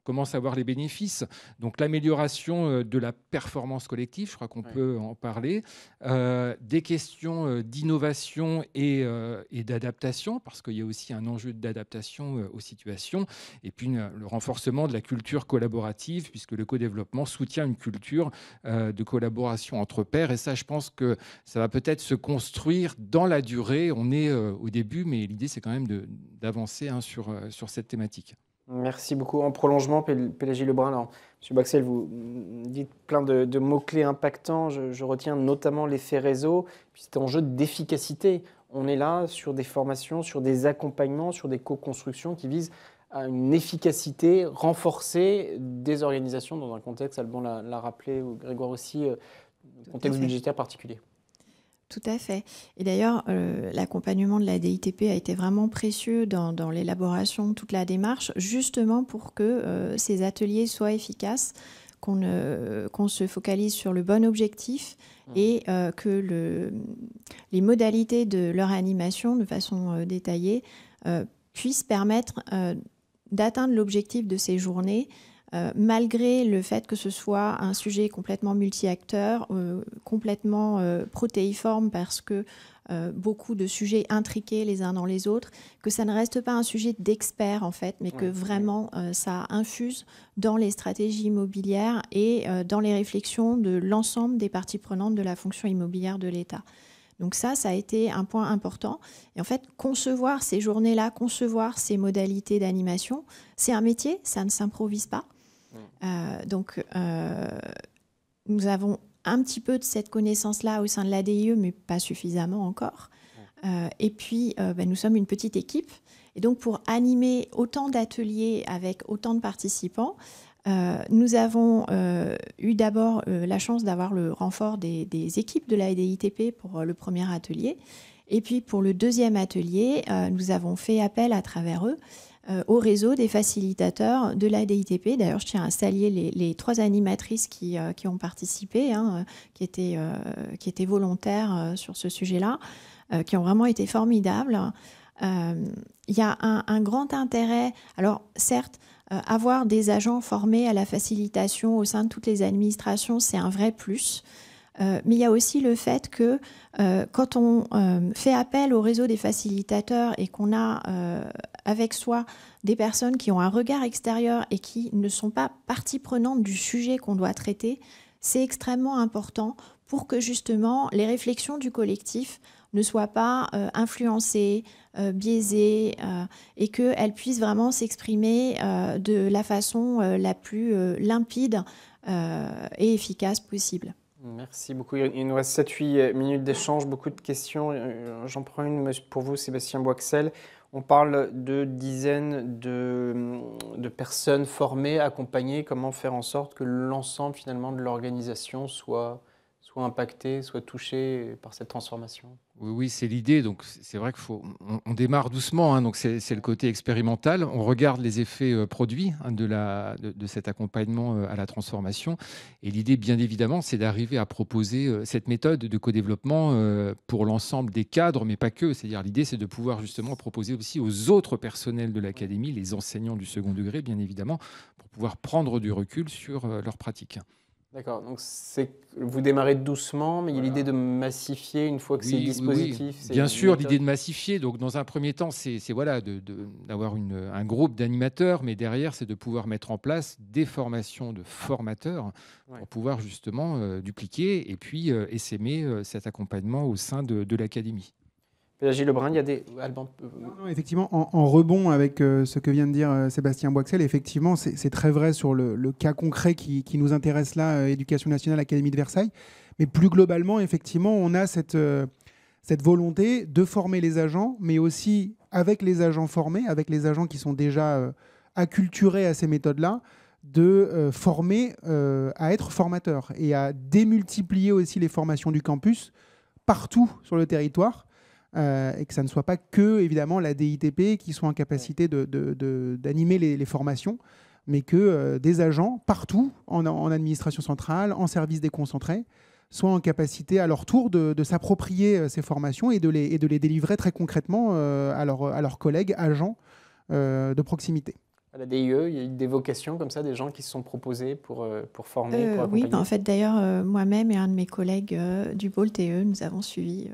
commence à voir les bénéfices. Donc l'amélioration de la performance collective, je crois qu'on peut en parler. Des questions d'innovation et d'adaptation, parce qu'il y a aussi un enjeu d'adaptation aux situations. Et puis le renforcement de la culture collaborative, puisque le co-développement soutient une culture de collaboration entre pairs. Et ça, je pense que ça va peut-être se construire dans la durée. On est au début, mais l'idée, c'est quand même d'avancer sur cette thématique.
Merci beaucoup. En prolongement, Pélagie Lebrun, alors, M. Boxel, vous dites plein de mots-clés impactants. Je retiens notamment l'effet réseau, puis cet enjeu d'efficacité. On est là sur des formations, sur des accompagnements, sur des co-constructions qui visent à une efficacité renforcée des organisations dans un contexte, Alban l'a rappelé, ou Grégoire aussi, contexte budgétaire particulier.
Tout à fait. Et d'ailleurs, l'accompagnement de la DITP a été vraiment précieux dans l'élaboration de toute la démarche, justement pour que ces ateliers soient efficaces, qu'on se focalise sur le bon objectif et que les modalités de leur animation, de façon détaillée, puissent permettre d'atteindre l'objectif de ces journées, malgré le fait que ce soit un sujet complètement multi-acteurs, complètement protéiforme, parce que beaucoup de sujets intriqués les uns dans les autres, que ça ne reste pas un sujet d'experts en fait, mais que vraiment ça infuse dans les stratégies immobilières et dans les réflexions de l'ensemble des parties prenantes de la fonction immobilière de l'État. Donc ça a été un point important. Et en fait, concevoir ces journées-là, concevoir ces modalités d'animation, c'est un métier, ça ne s'improvise pas. Nous avons un petit peu de cette connaissance-là au sein de l'ADIE, mais pas suffisamment encore. Et puis, nous sommes une petite équipe. Et donc, pour animer autant d'ateliers avec autant de participants, nous avons eu d'abord la chance d'avoir le renfort des équipes de la DITP pour le premier atelier. Et puis, pour le deuxième atelier, nous avons fait appel à travers eux au réseau des facilitateurs de la DITP. D'ailleurs, je tiens à saluer les 3 animatrices qui ont participé, qui étaient volontaires sur ce sujet-là, qui ont vraiment été formidables. Il y a un grand intérêt. Alors, certes, avoir des agents formés à la facilitation au sein de toutes les administrations, c'est un vrai plus. Mais il y a aussi le fait que quand on fait appel au réseau des facilitateurs et qu'on a avec soi des personnes qui ont un regard extérieur et qui ne sont pas partie prenante du sujet qu'on doit traiter, c'est extrêmement important pour que justement les réflexions du collectif ne soient pas influencées, biaisées, et qu'elles puissent vraiment s'exprimer de la façon la plus limpide et efficace possible.
Merci beaucoup. Il nous reste 7-8 minutes d'échange, beaucoup de questions. J'en prends une pour vous, Sébastien Boixel. On parle de dizaines de personnes formées, accompagnées. Comment faire en sorte que l'ensemble finalement de l'organisation soit impacté, soit touché par cette transformation?
Oui, c'est l'idée. Donc, c'est vrai qu'on démarre doucement. Donc, c'est le côté expérimental. On regarde les effets produits de cet accompagnement à la transformation. Et l'idée, bien évidemment, c'est d'arriver à proposer cette méthode de co-développement pour l'ensemble des cadres, mais pas que. C'est-à-dire, l'idée, c'est de pouvoir justement proposer aussi aux autres personnels de l'académie, les enseignants du second degré, bien évidemment, pour pouvoir prendre du recul sur leurs pratiques.
D'accord, donc vous démarrez doucement, mais il y a l'idée de massifier une fois que c'est dispositif.
Oui. Bien sûr, l'idée de massifier. Donc, dans un premier temps, c'est voilà, d'avoir un groupe d'animateurs, mais derrière, c'est de pouvoir mettre en place des formations de formateurs pour pouvoir justement dupliquer et puis essaimer cet accompagnement au sein de l'académie.
Gilles Lebrun, il y a des...
Non, effectivement, en rebond avec ce que vient de dire Sébastien Boixel, effectivement, c'est très vrai sur le cas concret qui nous intéresse là, Éducation nationale, Académie de Versailles. Mais plus globalement, effectivement, on a cette volonté de former les agents, mais aussi avec les agents formés, avec les agents qui sont déjà acculturés à ces méthodes-là, de former à être formateurs et à démultiplier aussi les formations du campus partout sur le territoire. Et que ça ne soit pas que, évidemment, la DITP qui soit en capacité d'animer les formations, mais que des agents partout, en administration centrale, en service déconcentré, soient en capacité à leur tour de s'approprier ces formations et de les délivrer très concrètement à leurs collègues agents de proximité.
À la DIE, il y a eu des vocations comme ça, des gens qui se sont proposés pour former, pour accompagner.
Oui, en fait, d'ailleurs, moi-même et un de mes collègues du pôle TE, nous avons suivi...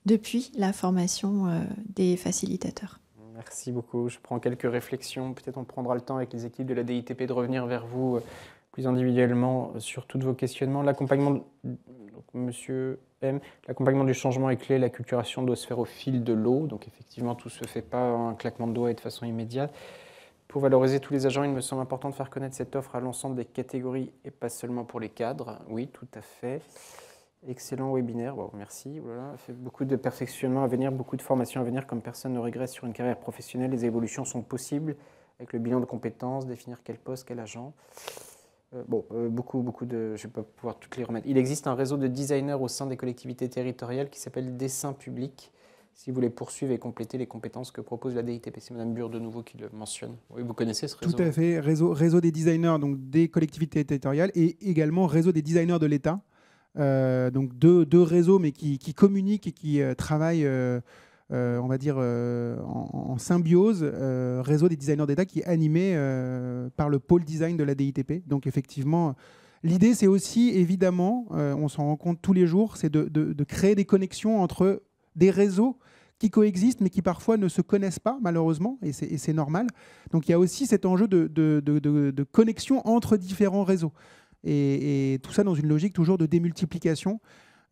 depuis la formation des facilitateurs.
Merci beaucoup. Je prends quelques réflexions. Peut-être on prendra le temps avec les équipes de la DITP de revenir vers vous plus individuellement sur tous vos questionnements. L'accompagnement, Monsieur M, l'accompagnement du changement est clé. L'acculturation doit se faire au fil de l'eau. Donc effectivement, tout ne se fait pas en un claquement de doigts et de façon immédiate. Pour valoriser tous les agents, il me semble important de faire connaître cette offre à l'ensemble des catégories et pas seulement pour les cadres. Oui, tout à fait. Excellent webinaire, bon, merci. Voilà. Il fait beaucoup de perfectionnement à venir, beaucoup de formations à venir. Comme personne ne régresse sur une carrière professionnelle, les évolutions sont possibles avec le bilan de compétences, définir quel poste, quel agent. Beaucoup de... Je ne vais pas pouvoir toutes les remettre. Il existe un réseau de designers au sein des collectivités territoriales qui s'appelle Dessin Public. Si vous voulez poursuivre et compléter les compétences que propose la DITP, c'est Mme Bure de nouveau qui le mentionne. Oui, vous connaissez ce réseau?
Tout à fait. Réseau des designers donc des collectivités territoriales et également réseau des designers de l'État. Donc deux réseaux mais qui communiquent et qui travaillent on va dire en symbiose. Réseau des designers d'État qui est animé par le pôle design de la DITP. Donc effectivement, l'idée c'est aussi évidemment, on s'en rend compte tous les jours, c'est de créer des connexions entre des réseaux qui coexistent mais qui parfois ne se connaissent pas malheureusement et c'est normal. Donc il y a aussi cet enjeu de connexion entre différents réseaux. Et tout ça dans une logique toujours de démultiplication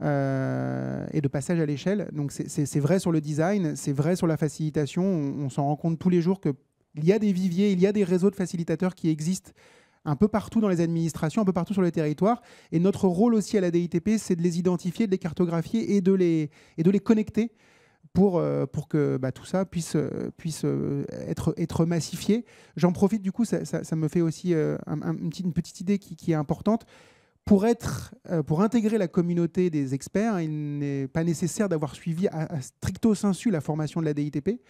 et de passage à l'échelle. Donc c'est vrai sur le design, c'est vrai sur la facilitation. On s'en rend compte tous les jours qu'il y a des viviers, il y a des réseaux de facilitateurs qui existent un peu partout dans les administrations, un peu partout sur le territoire. Et notre rôle aussi à la DITP, c'est de les identifier, de les cartographier et de les connecter pour que tout ça puisse être massifié. J'en profite, du coup, ça me fait aussi une petite idée qui est importante. Pour intégrer la communauté des experts, il n'est pas nécessaire d'avoir suivi à stricto sensu la formation de la DITP.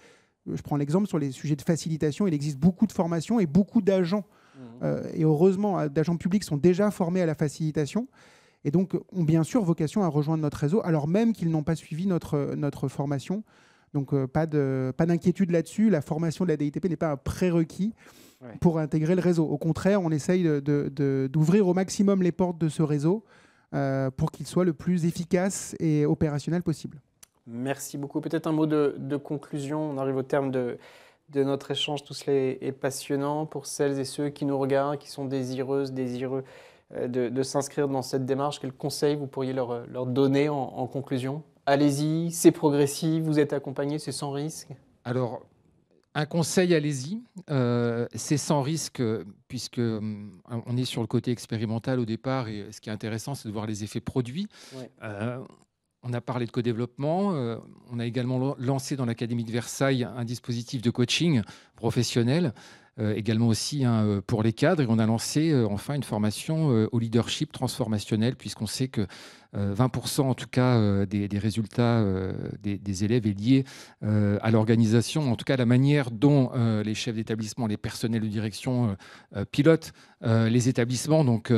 je prends l'exemple sur les sujets de facilitation, il existe beaucoup de formations et beaucoup d'agents, et heureusement, d'agents publics sont déjà formés à la facilitation, et donc ont bien sûr vocation à rejoindre notre réseau, alors même qu'ils n'ont pas suivi notre formation. Donc pas d'inquiétude là-dessus, la formation de la DITP n'est pas un prérequis pour intégrer le réseau. Au contraire, on essaye d'ouvrir au maximum les portes de ce réseau pour qu'il soit le plus efficace et opérationnel possible.
Merci beaucoup. Peut-être un mot de conclusion. On arrive au terme de notre échange. Tout cela est passionnant pour celles et ceux qui nous regardent, qui sont désireux de s'inscrire dans cette démarche. Quel conseil vous pourriez leur donner en conclusion? Allez-y, c'est progressif, vous êtes accompagné, c'est sans risque.
Alors, un conseil, allez-y. C'est sans risque, puisque on est sur le côté expérimental au départ, et ce qui est intéressant, c'est de voir les effets produits. Ouais. On a parlé de co-développement. On a également lancé dans l'Académie de Versailles un dispositif de coaching professionnel, également aussi pour les cadres. Et on a lancé enfin une formation au leadership transformationnel, puisqu'on sait que 20% en tout cas des résultats des élèves est lié à l'organisation, en tout cas à la manière dont les chefs d'établissement, les personnels de direction pilotent les établissements. Donc,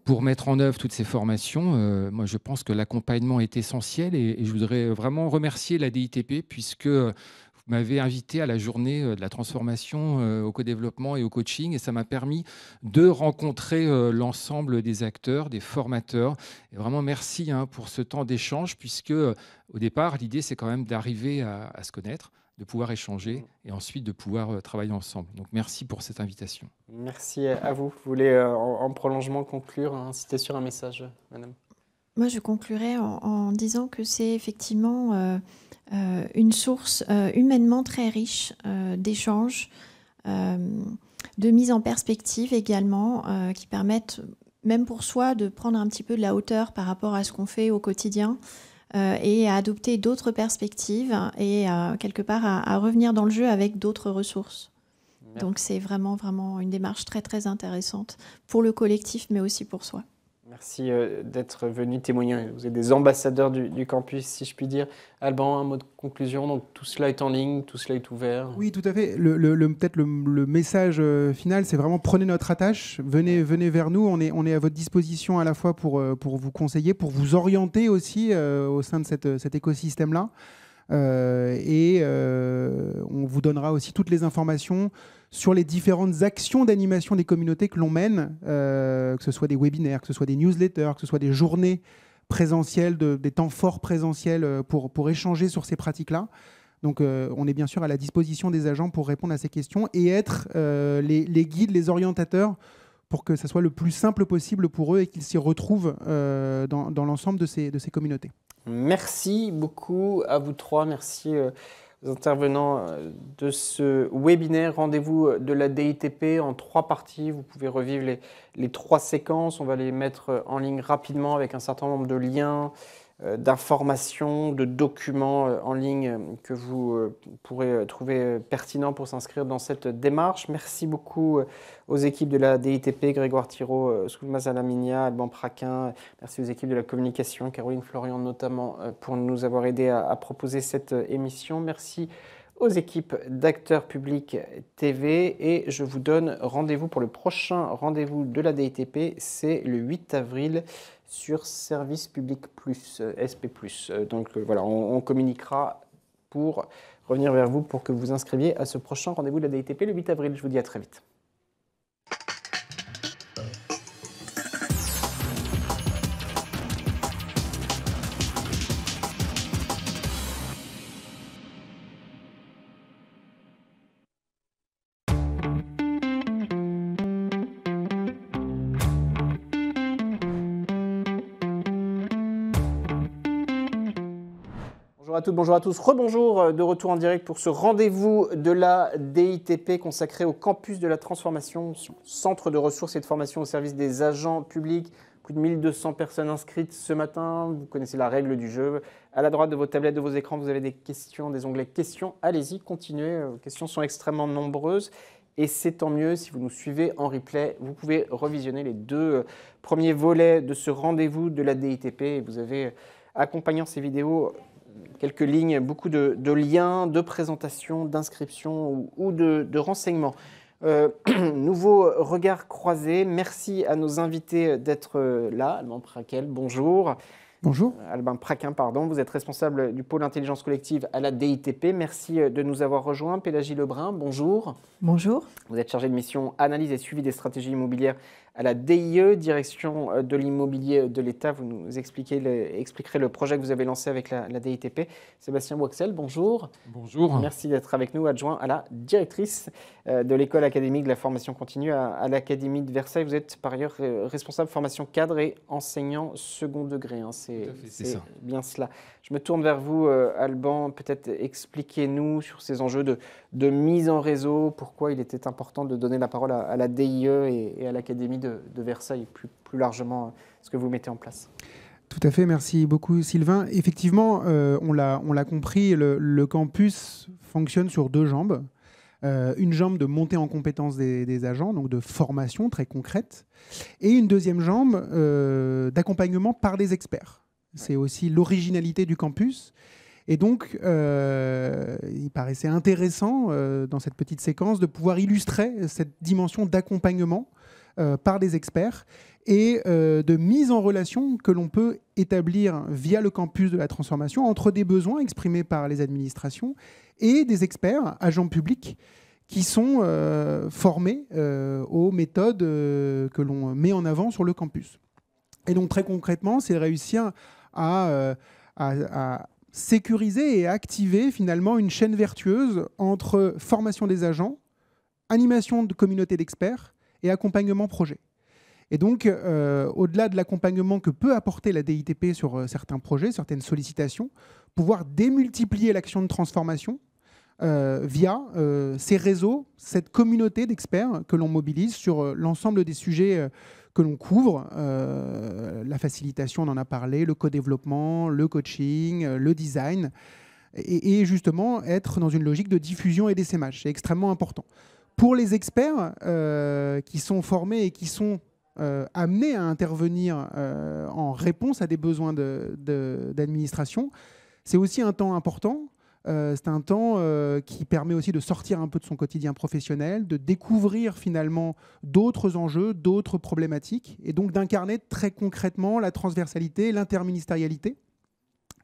pour mettre en œuvre toutes ces formations, moi je pense que l'accompagnement est essentiel, et je voudrais vraiment remercier la DITP, puisque vous m'avez invité à la journée de la transformation au co-développement et au coaching, et ça m'a permis de rencontrer l'ensemble des acteurs, des formateurs. Et vraiment merci pour ce temps d'échange, puisque au départ l'idée c'est quand même d'arriver à se connaître, de pouvoir échanger et ensuite de pouvoir travailler ensemble. Donc merci pour cette invitation.
Merci à vous. Vous voulez en prolongement conclure, insister sur un message, madame?
Moi je conclurai en disant que c'est effectivement une source humainement très riche d'échanges, de mise en perspective également, qui permettent même pour soi de prendre un petit peu de la hauteur par rapport à ce qu'on fait au quotidien, et à adopter d'autres perspectives et quelque part à revenir dans le jeu avec d'autres ressources. Merci. Donc c'est vraiment, vraiment une démarche très, très intéressante pour le collectif, mais aussi pour soi.
Merci d'être venu témoigner. Vous êtes des ambassadeurs du campus, si je puis dire. Alban, un mot de conclusion. Donc, tout cela est en ligne, tout cela est ouvert.
Oui, tout à fait. Peut-être le message final, c'est vraiment prenez notre attache, venez vers nous. On est à votre disposition à la fois pour vous conseiller, pour vous orienter aussi au sein de cet écosystème-là. On vous donnera aussi toutes les informations sur les différentes actions d'animation des communautés que l'on mène, que ce soit des webinaires, que ce soit des newsletters, que ce soit des journées présentielles, des temps forts présentiels pour échanger sur ces pratiques-là. Donc on est bien sûr à la disposition des agents pour répondre à ces questions et être les guides, les orientateurs pour que ça soit le plus simple possible pour eux et qu'ils s'y retrouvent dans l'ensemble de ces communautés.
Merci beaucoup à vous trois. Merci aux intervenants de ce webinaire. Rendez-vous de la DITP en 3 parties. Vous pouvez revivre les 3 séquences. On va les mettre en ligne rapidement avec un certain nombre de liens, d'informations, de documents en ligne que vous pourrez trouver pertinents pour s'inscrire dans cette démarche. Merci beaucoup aux équipes de la DITP, Grégoire Thiraud, Soulmaz Alaminia, Alban Praquin. Merci aux équipes de la communication, Caroline Florian notamment, pour nous avoir aidés à proposer cette émission. Merci aux équipes d'Acteurs Publics TV et je vous donne rendez-vous pour le prochain rendez-vous de la DITP, c'est le 8 avril sur Service Public Plus, SP+. Donc voilà, on communiquera pour revenir vers vous pour que vous inscriviez à ce prochain rendez-vous de la DITP le 8 avril. Je vous dis à très vite. Bonjour à toutes, bonjour à tous, rebonjour, de retour en direct pour ce rendez-vous de la DITP consacré au campus de la transformation, centre de ressources et de formation au service des agents publics. Plus de 1200 personnes inscrites ce matin, vous connaissez la règle du jeu. À la droite de vos tablettes, de vos écrans, vous avez des questions, des onglets questions. Allez-y, continuez, vos questions sont extrêmement nombreuses. Et c'est tant mieux, si vous nous suivez en replay, vous pouvez revisionner les 2 premiers volets de ce rendez-vous de la DITP. Et vous avez, accompagnant ces vidéos, quelques lignes, beaucoup de liens, de présentations, d'inscriptions ou de renseignements. Nouveau regard croisé. Merci à nos invités d'être là. Alban Praquin, bonjour.
Bonjour.
Alban Praquin, pardon. Vous êtes responsable du pôle intelligence collective à la DITP. Merci de nous avoir rejoints. Pélagie Lebrun, bonjour.
Bonjour.
Vous êtes chargé de mission analyse et suivi des stratégies immobilières à la DIE, direction de l'immobilier de l'État. Vous nous expliquerez le projet que vous avez lancé avec la DITP. Sébastien Boixel, bonjour.
Bonjour.
Merci d'être avec nous, adjoint à la directrice de l'école académique de la formation continue à l'Académie de Versailles. Vous êtes par ailleurs responsable formation cadre et enseignant second degré. Hein. C'est bien cela. Je me tourne vers vous, Alban. Peut-être expliquez-nous sur ces enjeux de mise en réseau, pourquoi il était important de donner la parole à la DIE et à l'Académie de Versailles, plus largement ce que vous mettez en place.
Tout à fait, merci beaucoup Sylvain. Effectivement, on l'a compris, le campus fonctionne sur deux jambes. Une jambe de montée en compétence des agents, donc de formation très concrète, et une deuxième jambe d'accompagnement par des experts. C'est aussi l'originalité du campus. Et donc, il paraissait intéressant dans cette petite séquence de pouvoir illustrer cette dimension d'accompagnement par des experts et de mise en relation que l'on peut établir via le campus de la transformation entre des besoins exprimés par les administrations et des experts, agents publics, qui sont formés aux méthodes que l'on met en avant sur le campus. Et donc très concrètement, c'est réussir à sécuriser et activer finalement une chaîne vertueuse entre formation des agents, animation de communauté d'experts et accompagnement projet. Et donc, au-delà de l'accompagnement que peut apporter la DITP sur certains projets, certaines sollicitations, pouvoir démultiplier l'action de transformation via ces réseaux, cette communauté d'experts que l'on mobilise sur l'ensemble des sujets que l'on couvre, la facilitation, on en a parlé, le co-développement, le coaching, le design, et justement être dans une logique de diffusion et d'essaimage. C'est extrêmement important. Pour les experts qui sont formés et qui sont amenés à intervenir en réponse à des besoins d'administration, c'est aussi un temps important. C'est un temps qui permet aussi de sortir un peu de son quotidien professionnel, de découvrir finalement d'autres enjeux, d'autres problématiques, et donc d'incarner très concrètement la transversalité, l'interministérialité.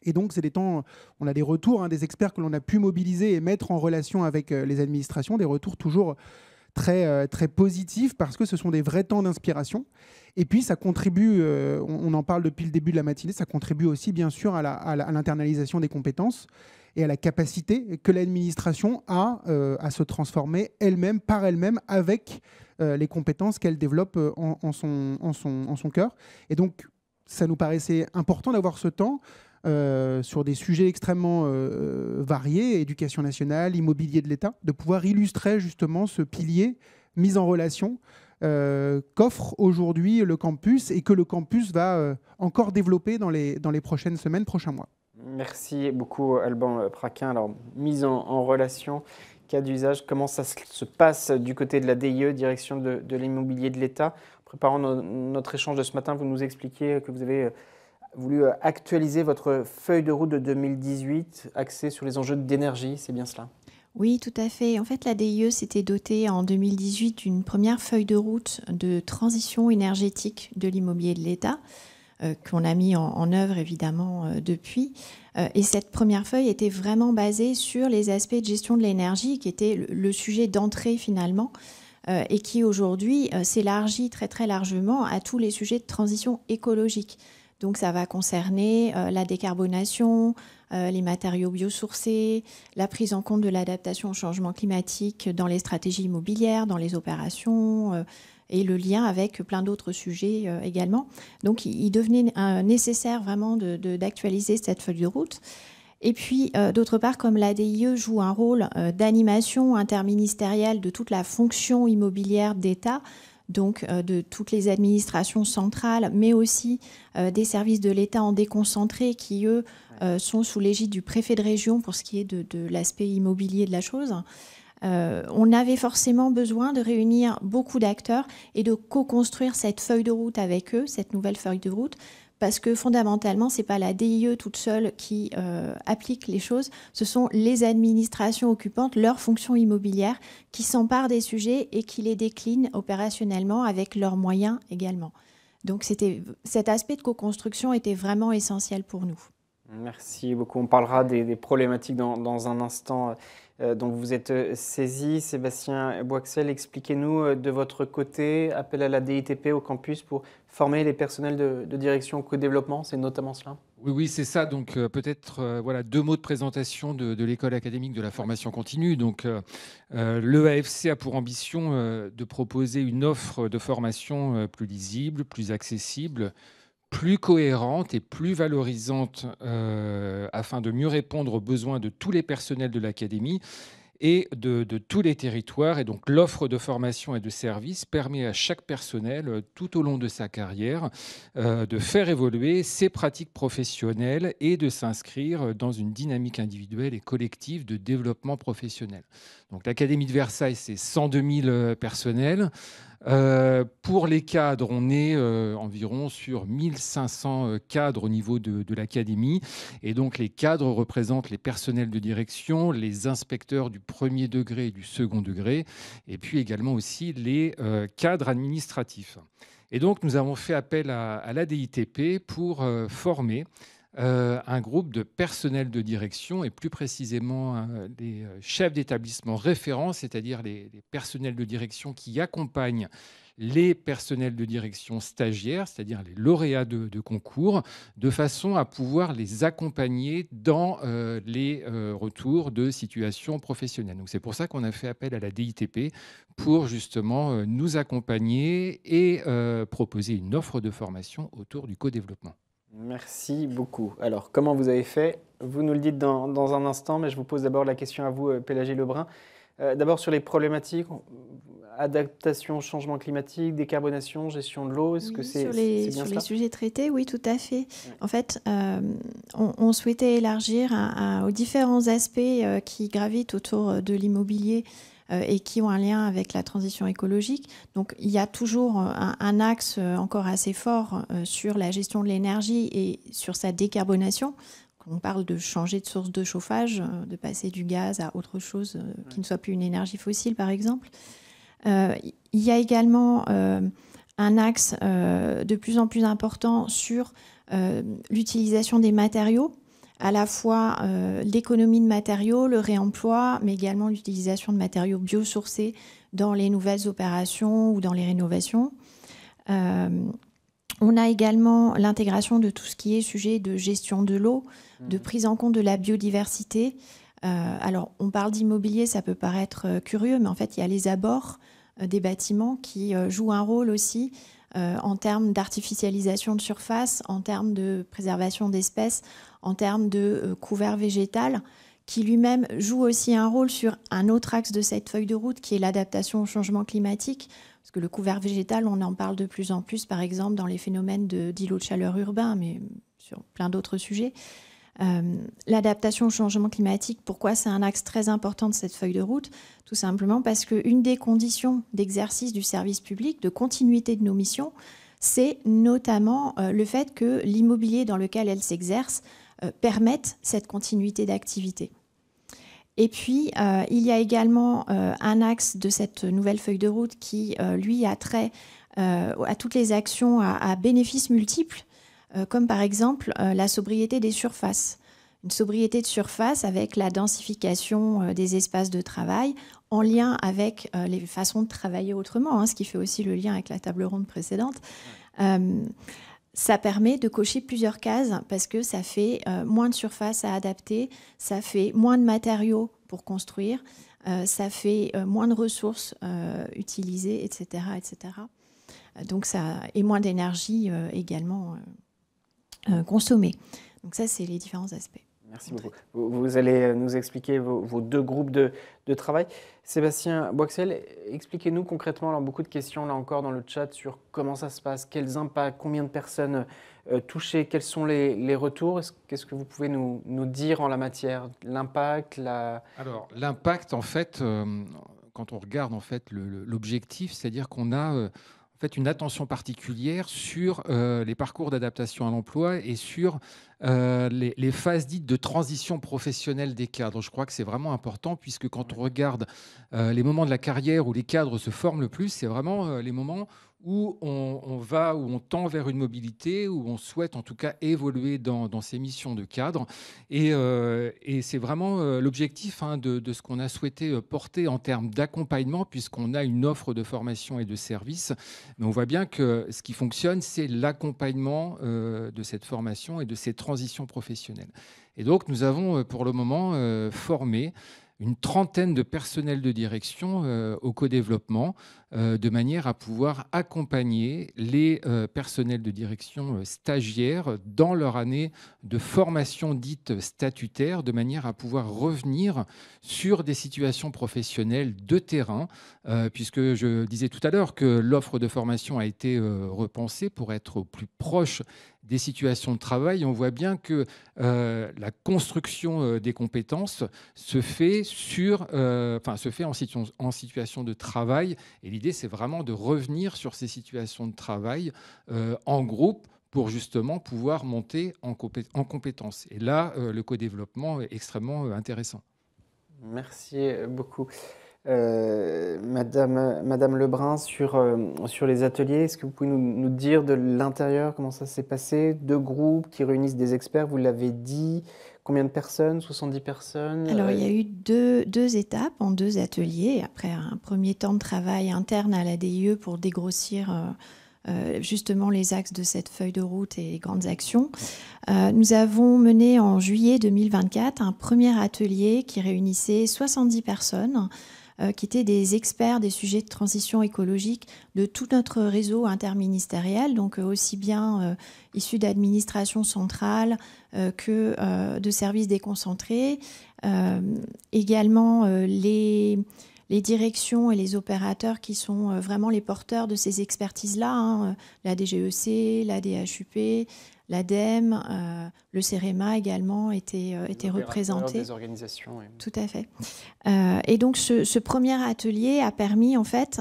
Et donc, c'est des temps, on a des retours des experts que l'on a pu mobiliser et mettre en relation avec les administrations, des retours toujours très, très positifs parce que ce sont des vrais temps d'inspiration. Et puis, ça contribue, on en parle depuis le début de la matinée, ça contribue aussi bien sûr à l'internalisation des compétences et à la capacité que l'administration a à se transformer elle-même, par elle-même, avec les compétences qu'elle développe en son cœur. Et donc, ça nous paraissait important d'avoir ce temps sur des sujets extrêmement variés, éducation nationale, immobilier de l'État, de pouvoir illustrer justement ce pilier mis en relation qu'offre aujourd'hui le campus et que le campus va encore développer dans les prochaines semaines, prochains mois.
Merci beaucoup Alban Praquin. Alors, mise en relation, cas d'usage, comment ça se passe du côté de la DIE, direction de l'immobilier de l'État? Préparant notre échange de ce matin, vous nous expliquiez que vous avez voulu actualiser votre feuille de route de 2018 axée sur les enjeux d'énergie, c'est bien cela?
Oui, tout à fait. En fait, la DIE s'était dotée en 2018 d'une première feuille de route de transition énergétique de l'immobilier de l'État, qu'on a mis en œuvre évidemment depuis. Et cette première feuille était vraiment basée sur les aspects de gestion de l'énergie, qui était le sujet d'entrée finalement, et qui aujourd'hui s'élargit très très largement à tous les sujets de transition écologique. Donc ça va concerner la décarbonation, les matériaux biosourcés, la prise en compte de l'adaptation au changement climatique dans les stratégies immobilières, dans les opérations, et le lien avec plein d'autres sujets également. Donc il devenait nécessaire vraiment d'actualiser cette feuille de route. Et puis, d'autre part, comme l'ADIE joue un rôle d'animation interministérielle de toute la fonction immobilière d'État, donc de toutes les administrations centrales, mais aussi des services de l'État en déconcentré qui, eux, sont sous l'égide du préfet de région pour ce qui est de l'aspect immobilier de la chose. On avait forcément besoin de réunir beaucoup d'acteurs et de co-construire cette feuille de route avec eux, cette nouvelle feuille de route, parce que fondamentalement, ce n'est pas la DIE toute seule qui applique les choses, ce sont les administrations occupantes, leurs fonctions immobilières, qui s'emparent des sujets et qui les déclinent opérationnellement avec leurs moyens également. Donc cet aspect de co-construction était vraiment essentiel pour nous.
Merci beaucoup. On parlera des problématiques dans un instant dont vous êtes saisi. Sébastien Boixel, expliquez-nous de votre côté, appel à la DITP au campus pour former les personnels de direction au co-développement, c'est notamment cela?
Oui, c'est ça. Donc peut-être voilà, 2 mots de présentation de l'école académique de la formation continue. Donc l'EAFC a pour ambition de proposer une offre de formation plus lisible, plus accessible, plus cohérente et plus valorisante afin de mieux répondre aux besoins de tous les personnels de l'académie et de tous les territoires. Et donc l'offre de formation et de services permet à chaque personnel, tout au long de sa carrière, de faire évoluer ses pratiques professionnelles et de s'inscrire dans une dynamique individuelle et collective de développement professionnel. Donc l'Académie de Versailles, c'est 102 000 personnels. Pour les cadres, on est environ sur 1500 cadres au niveau de l'académie. Et donc, les cadres représentent les personnels de direction, les inspecteurs du premier degré et du second degré, et puis également aussi les cadres administratifs. Et donc, nous avons fait appel à la DITP pour former un groupe de personnel de direction et plus précisément des chefs d'établissement référents, c'est-à-dire les personnels de direction qui accompagnent les personnels de direction stagiaires, c'est-à-dire les lauréats de concours, de façon à pouvoir les accompagner dans les retours de situations professionnelles. Donc c'est pour ça qu'on a fait appel à la DITP pour justement nous accompagner et proposer une offre de formation autour du co-développement.
Merci beaucoup. Alors, comment vous avez fait? Vous nous le dites dans un instant, mais je vous pose d'abord la question à vous, Pélagie Lebrun. D'abord sur les problématiques, adaptation au changement climatique, décarbonation, gestion de l'eau, est-ce que c'est bien
sur
cela?
les sujets traités, oui, tout à fait. Ouais. En fait, on souhaitait élargir aux différents aspects qui gravitent autour de l'immobilier et qui ont un lien avec la transition écologique. Donc, il y a toujours un axe encore assez fort sur la gestion de l'énergie et sur sa décarbonation. On parle de changer de source de chauffage, de passer du gaz à autre chose qui ne soit plus une énergie fossile, par exemple. Il y a également un axe de plus en plus important sur l'utilisation des matériaux, à la fois l'économie de matériaux, le réemploi, mais également l'utilisation de matériaux biosourcés dans les nouvelles opérations ou dans les rénovations. On a également l'intégration de tout ce qui est sujet de gestion de l'eau, de prise en compte de la biodiversité. Alors, on parle d'immobilier, ça peut paraître curieux, mais en fait, il y a les abords des bâtiments qui jouent un rôle aussi en termes d'artificialisation de surface, en termes de préservation d'espèces, en termes de couvert végétal, qui lui-même joue aussi un rôle sur un autre axe de cette feuille de route, qui est l'adaptation au changement climatique. Parce que le couvert végétal, on en parle de plus en plus, par exemple, dans les phénomènes d'îlots de chaleur urbains, mais sur plein d'autres sujets. L'adaptation au changement climatique, pourquoi c'est un axe très important de cette feuille de route? Tout simplement parce qu'une des conditions d'exercice du service public, de continuité de nos missions, c'est notamment le fait que l'immobilier dans lequel elle s'exerce permette cette continuité d'activité. Et puis, il y a également un axe de cette nouvelle feuille de route qui, lui, a trait à toutes les actions à bénéfices multiples, comme par exemple la sobriété des surfaces. Une sobriété de surface avec la densification des espaces de travail en lien avec les façons de travailler autrement, ce qui fait aussi le lien avec la table ronde précédente. Ça permet de cocher plusieurs cases parce que ça fait moins de surface à adapter, ça fait moins de matériaux pour construire, ça fait moins de ressources utilisées, etc., etc. Donc ça, et moins d'énergie également consommée. Donc ça, c'est les différents aspects.
Merci beaucoup. Vous allez nous expliquer vos deux groupes de travail. Sébastien Boixel, expliquez-nous concrètement, alors beaucoup de questions là encore dans le chat sur comment ça se passe, quels impacts, combien de personnes touchées, quels sont les retours. Qu'est-ce que vous pouvez nous dire en la matière? L'impact,
Alors, l'impact, en fait, quand on regarde en fait l'objectif, c'est-à-dire qu'on a en fait une attention particulière sur les parcours d'adaptation à l'emploi et sur les phases dites de transition professionnelle des cadres. Je crois que c'est vraiment important, puisque quand on regarde les moments de la carrière où les cadres se forment le plus, c'est vraiment les moments où on va, où on tend vers une mobilité, où on souhaite en tout cas évoluer dans ses missions de cadre. Et c'est vraiment l'objectif de ce qu'on a souhaité porter en termes d'accompagnement, puisqu'on a une offre de formation et de services. Mais on voit bien que ce qui fonctionne, c'est l'accompagnement de cette formation et de ces transitions professionnelles. Et donc, nous avons pour le moment formé une trentaine de personnels de direction au co-développement, de manière à pouvoir accompagner les personnels de direction stagiaires dans leur année de formation dite statutaire, de manière à pouvoir revenir sur des situations professionnelles de terrain, puisque je disais tout à l'heure que l'offre de formation a été repensée pour être au plus proche des situations de travail. On voit bien que la construction des compétences se fait en situation de travail. Et l'idée, c'est vraiment de revenir sur ces situations de travail en groupe pour justement pouvoir monter en compétences. Et là, le co-développement est extrêmement intéressant.
Merci beaucoup. Madame Lebrun, sur les ateliers, est-ce que vous pouvez nous dire de l'intérieur comment ça s'est passé? 2 groupes qui réunissent des experts, vous l'avez dit. Combien de personnes? 70 personnes?
Alors, il y a eu deux étapes en 2 ateliers. Après un premier temps de travail interne à la DIE pour dégrossir justement les axes de cette feuille de route et les grandes actions. Nous avons mené en juillet 2024 un premier atelier qui réunissait 70 personnes qui étaient des experts des sujets de transition écologique de tout notre réseau interministériel, donc aussi bien issus d'administrations centrales que de services déconcentrés. Également les directions et les opérateurs qui sont vraiment les porteurs de ces expertises-là, la DGEC, la DHUP, l'ADEME, le CEREMA également étaient représentés.
Des organisations. Oui.
Tout à fait. Et donc ce premier atelier a permis en fait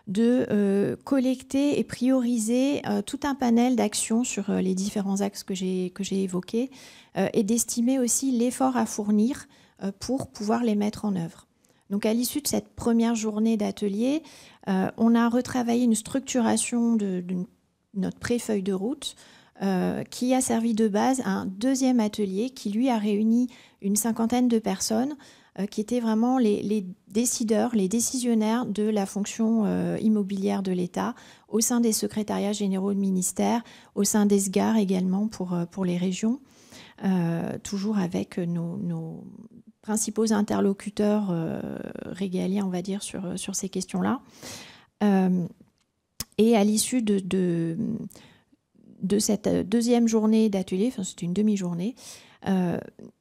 de collecter et prioriser tout un panel d'actions sur les différents axes que j'ai évoqués et d'estimer aussi l'effort à fournir pour pouvoir les mettre en œuvre. Donc à l'issue de cette première journée d'atelier, on a retravaillé une structuration de notre pré-feuille de route qui a servi de base à un deuxième atelier qui, lui, a réuni une 50aine de personnes qui étaient vraiment les décideurs, les décisionnaires de la fonction immobilière de l'État au sein des secrétariats généraux de ministères, au sein des SGAR également pour les régions, toujours avec nos principaux interlocuteurs régaliens, on va dire, sur ces questions-là. Et à l'issue de cette deuxième journée d'atelier, enfin c'était une demi-journée,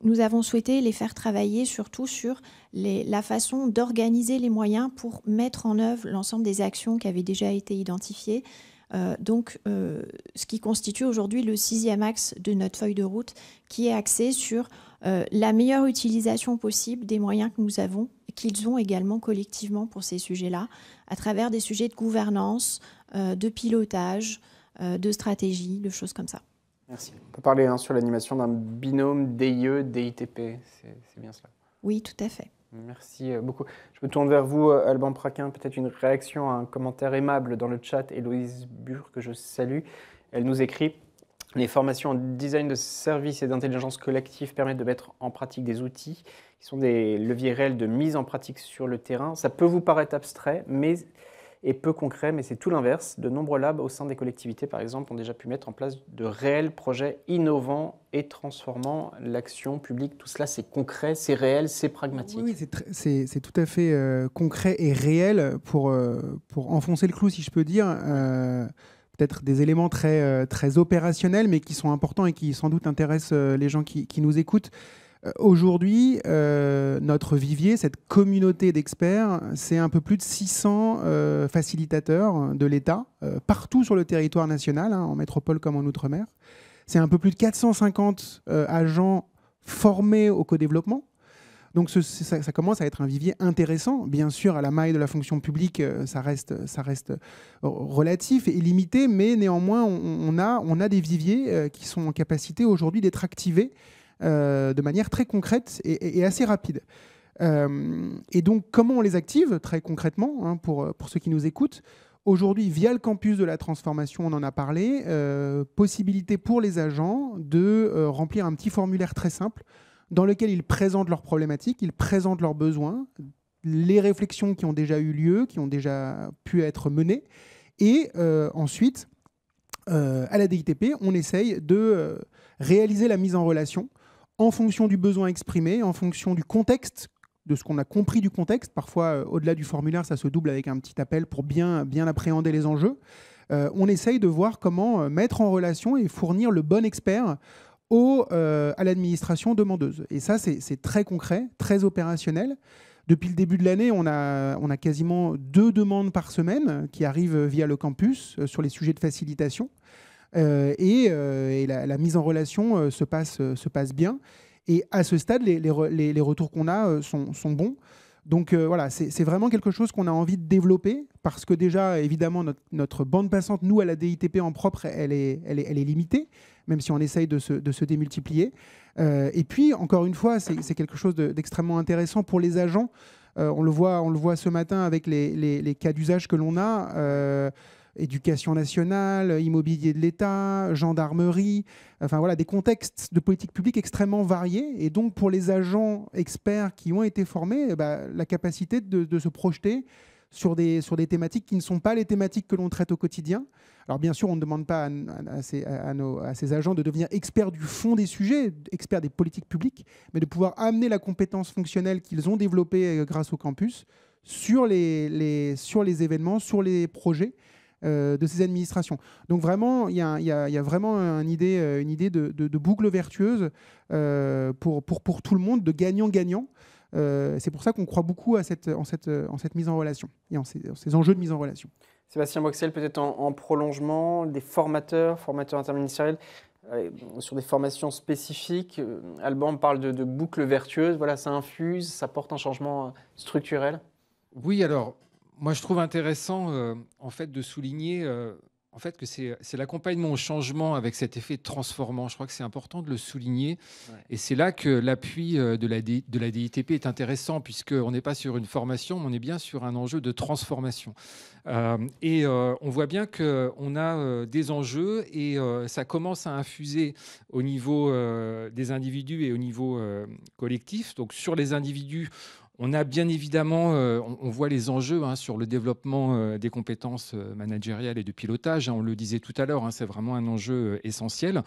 nous avons souhaité les faire travailler surtout sur la façon d'organiser les moyens pour mettre en œuvre l'ensemble des actions qui avaient déjà été identifiées. Ce qui constitue aujourd'hui le 6e axe de notre feuille de route, qui est axé sur la meilleure utilisation possible des moyens que nous avons et qu'ils ont également collectivement pour ces sujets-là, à travers des sujets de gouvernance, de pilotage, de stratégie, de choses comme ça.
Merci. On peut parler sur l'animation d'un binôme DIE-DITP, c'est bien cela?
Oui, tout à fait.
Merci beaucoup. Je me tourne vers vous, Alban Praquin, peut-être une réaction à un commentaire aimable dans le chat. Héloïse Bure, que je salue. Elle nous écrit « Les formations en design de services et d'intelligence collective permettent de mettre en pratique des outils qui sont des leviers réels de mise en pratique sur le terrain. Ça peut vous paraître abstrait et peu concret, mais c'est tout l'inverse. De nombreux labs au sein des collectivités, par exemple, ont déjà pu mettre en place de réels projets innovants et transformant l'action publique. Tout cela, c'est concret, c'est réel, c'est pragmatique.
Oui, c'est tout à fait concret et réel pour enfoncer le clou, si je peux dire. Peut-être des éléments très opérationnels, mais qui sont importants et qui sans doute intéressent les gens qui nous écoutent. Aujourd'hui, notre vivier, cette communauté d'experts, c'est un peu plus de 600 facilitateurs de l'État, partout sur le territoire national, en métropole comme en Outre-mer. C'est un peu plus de 450 agents formés au co-développement. Donc ça commence à être un vivier intéressant. Bien sûr, à la maille de la fonction publique, ça reste relatif et limité, mais néanmoins, on a des viviers qui sont en capacité aujourd'hui d'être activés de manière très concrète et assez rapide. Et donc, comment on les active très concrètement, hein, pour ceux qui nous écoutent? Aujourd'hui, via le campus de la transformation, on en a parlé, possibilité pour les agents de remplir un petit formulaire très simple dans lequel ils présentent leurs problématiques, ils présentent leurs besoins, les réflexions qui ont déjà eu lieu, qui ont déjà pu être menées. Et ensuite, à la DITP, on essaye de réaliser la mise en relation en fonction du besoin exprimé, en fonction du contexte, de ce qu'on a compris du contexte. Parfois, au-delà du formulaire, ça se double avec un petit appel pour bien appréhender les enjeux. On essaye de voir comment mettre en relation et fournir le bon expert à l'administration demandeuse. Et ça, c'est très concret, très opérationnel. Depuis le début de l'année, on a quasiment 2 demandes par semaine qui arrivent via le campus sur les sujets de facilitation. Et la mise en relation se passe bien. Et à ce stade, les retours qu'on a sont bons. Donc voilà, c'est vraiment quelque chose qu'on a envie de développer parce que déjà, évidemment, notre bande passante, nous, à la DITP en propre, elle est limitée, même si on essaye de se démultiplier. Et puis, encore une fois, c'est quelque chose d'extrêmement intéressant pour les agents. On le voit ce matin avec les cas d'usage que l'on a. Éducation nationale, immobilier de l'État, gendarmerie, enfin voilà, des contextes de politique publique extrêmement variés. Et donc pour les agents experts qui ont été formés, la capacité de se projeter sur des thématiques qui ne sont pas les thématiques que l'on traite au quotidien. Alors bien sûr, on ne demande pas à ces agents de devenir experts du fond des sujets, experts des politiques publiques, mais de pouvoir amener la compétence fonctionnelle qu'ils ont développée grâce au campus sur les événements, sur les projets de ces administrations. Donc vraiment, il y a vraiment une idée de boucle vertueuse pour tout le monde, de gagnant-gagnant. C'est pour ça qu'on croit beaucoup en cette mise en relation et en ces enjeux de mise en relation.
Sébastien Boxel, peut-être en prolongement, des formateurs interministériels sur des formations spécifiques. Alban parle de boucle vertueuse. Voilà, ça infuse, ça porte un changement structurel.
Oui, alors moi, je trouve intéressant en fait, de souligner en fait, que c'est l'accompagnement au changement avec cet effet transformant. Je crois que c'est important de le souligner. Ouais. Et c'est là que l'appui de la DITP est intéressant, puisqu'on n'est pas sur une formation, mais on est bien sur un enjeu de transformation. On voit bien qu'on a des enjeux et ça commence à infuser au niveau des individus et au niveau collectif. Donc sur les individus, on a bien évidemment, on voit les enjeux sur le développement des compétences managériales et de pilotage. On le disait tout à l'heure, c'est vraiment un enjeu essentiel.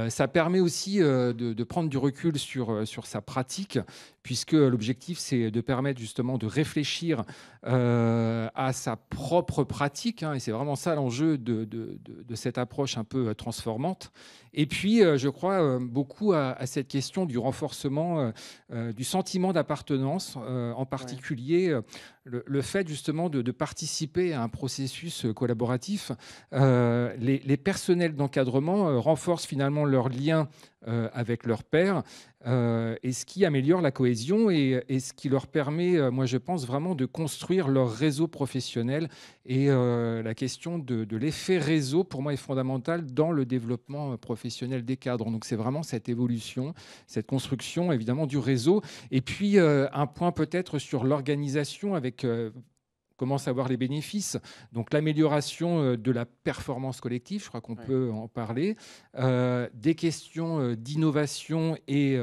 Ça permet aussi de prendre du recul sur sa pratique, puisque l'objectif, c'est de permettre justement de réfléchir à sa propre pratique. Et c'est vraiment ça l'enjeu de cette approche un peu transformante. Et puis, je crois beaucoup à cette question du renforcement du sentiment d'appartenance, en particulier le fait justement de participer à un processus collaboratif. Les personnels d'encadrement renforcent finalement leur lien avec leurs pairs, et ce qui améliore la cohésion et ce qui leur permet, moi je pense vraiment, de construire leur réseau professionnel. Et la question de l'effet réseau, pour moi, est fondamentale dans le développement professionnel des cadres. Donc c'est vraiment cette évolution, cette construction évidemment du réseau. Et puis un point peut-être sur l'organisation avec... commence à voir les bénéfices. Donc l'amélioration de la performance collective, je crois qu'on peut en parler. Des questions d'innovation et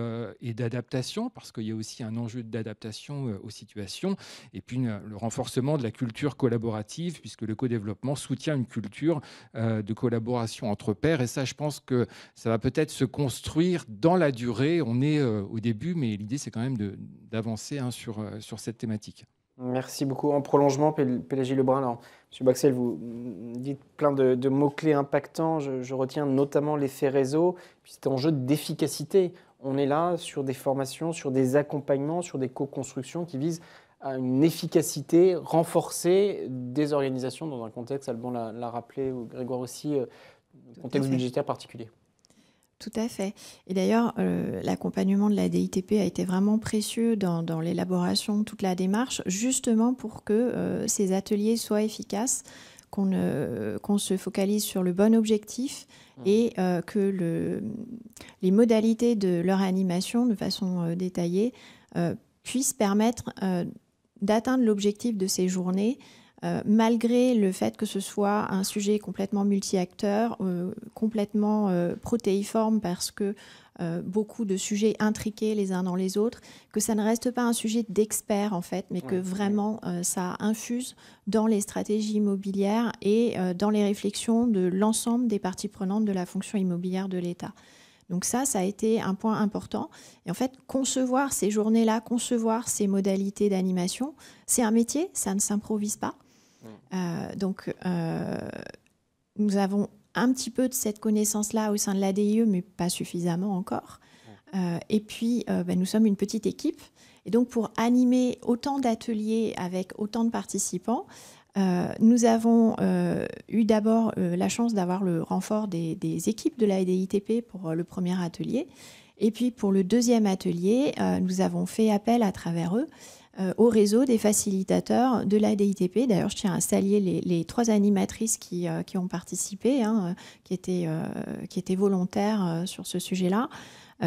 d'adaptation, parce qu'il y a aussi un enjeu d'adaptation aux situations. Et puis le renforcement de la culture collaborative, puisque le co-développement soutient une culture de collaboration entre pairs. Et ça, je pense que ça va peut-être se construire dans la durée. On est au début, mais l'idée, c'est quand même d'avancer sur cette thématique.
Merci beaucoup. En prolongement, Pélagie Lebrun, alors, M. Boxel, vous dites plein de mots-clés impactants. Je retiens notamment l'effet réseau, puis cet enjeu d'efficacité. On est là sur des formations, sur des accompagnements, sur des co-constructions qui visent à une efficacité renforcée des organisations dans un contexte, Alban l'a rappelé, ou Grégoire aussi, contexte budgétaire particulier.
Tout à fait. Et d'ailleurs, l'accompagnement de la DITP a été vraiment précieux dans l'élaboration de toute la démarche, justement pour que ces ateliers soient efficaces, qu'on se focalise sur le bon objectif et que les modalités de leur animation, de façon détaillée, puissent permettre d'atteindre l'objectif de ces journées, malgré le fait que ce soit un sujet complètement multi-acteur, complètement protéiforme parce que beaucoup de sujets intriqués les uns dans les autres, que ça ne reste pas un sujet d'experts en fait, mais que vraiment ça infuse dans les stratégies immobilières et dans les réflexions de l'ensemble des parties prenantes de la fonction immobilière de l'État. Donc ça a été un point important. Et en fait, concevoir ces journées-là, concevoir ces modalités d'animation, c'est un métier, ça ne s'improvise pas. Donc, nous avons un petit peu de cette connaissance-là au sein de l'ADIE, mais pas suffisamment encore. Et puis, nous sommes une petite équipe. Et donc, pour animer autant d'ateliers avec autant de participants, nous avons eu d'abord la chance d'avoir le renfort des équipes de la DITP pour le premier atelier. Et puis, pour le deuxième atelier, nous avons fait appel à travers eux au réseau des facilitateurs de la DITP. D'ailleurs, je tiens à saluer les 3 animatrices qui ont participé, qui étaient volontaires sur ce sujet-là,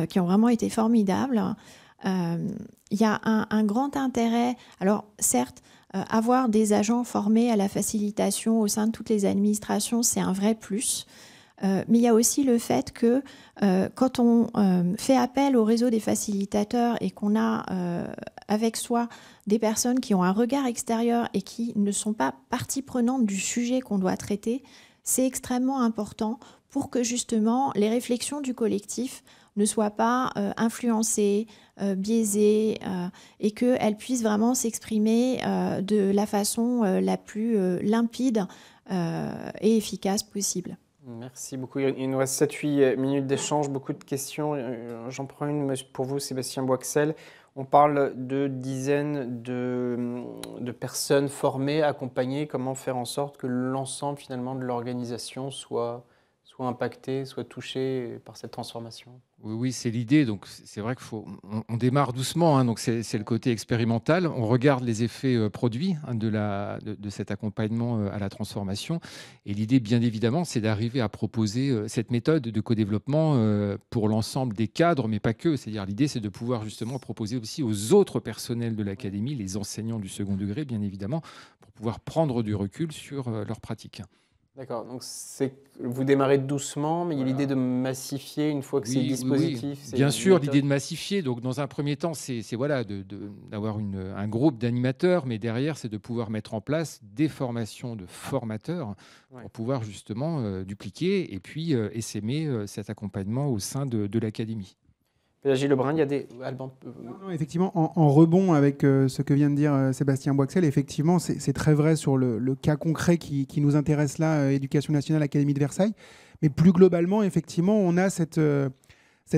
qui ont vraiment été formidables. Il y a un grand intérêt. Alors, certes, avoir des agents formés à la facilitation au sein de toutes les administrations, c'est un vrai plus. Mais il y a aussi le fait que quand on fait appel au réseau des facilitateurs et qu'on a avec soi des personnes qui ont un regard extérieur et qui ne sont pas partie prenante du sujet qu'on doit traiter, c'est extrêmement important pour que justement les réflexions du collectif ne soient pas influencées, biaisées, et qu'elles puissent vraiment s'exprimer de la façon la plus limpide et efficace possible.
Merci beaucoup. Il nous reste 7-8 minutes d'échange, beaucoup de questions. J'en prends une pour vous, Sébastien Boixel. On parle de dizaines de personnes formées, accompagnées. Comment faire en sorte que l'ensemble finalement de l'organisation soit impacté, soit touché par cette transformation?
Oui, c'est l'idée. Donc, c'est vrai qu'on démarre doucement. Hein, donc, c'est le côté expérimental. On regarde les effets produits de cet accompagnement à la transformation. Et l'idée, bien évidemment, c'est d'arriver à proposer cette méthode de co-développement pour l'ensemble des cadres, mais pas que. C'est-à-dire, l'idée, c'est de pouvoir justement proposer aussi aux autres personnels de l'académie, les enseignants du second degré, bien évidemment, pour pouvoir prendre du recul sur leurs pratiques.
D'accord, donc vous démarrez doucement, mais il y a l'idée de massifier une fois que c'est dispositif.
Oui. Bien sûr, l'idée de massifier. Donc, dans un premier temps, c'est d'avoir un groupe d'animateurs, mais derrière, c'est de pouvoir mettre en place des formations de formateurs pour pouvoir justement dupliquer et puis essaimer cet accompagnement au sein de l'académie.
Gilles Lebrun, il y a des...
Non, effectivement, en rebond avec ce que vient de dire Sébastien Boixel, effectivement, c'est très vrai sur le cas concret qui nous intéresse là, Éducation nationale, Académie de Versailles. Mais plus globalement, effectivement, on a cette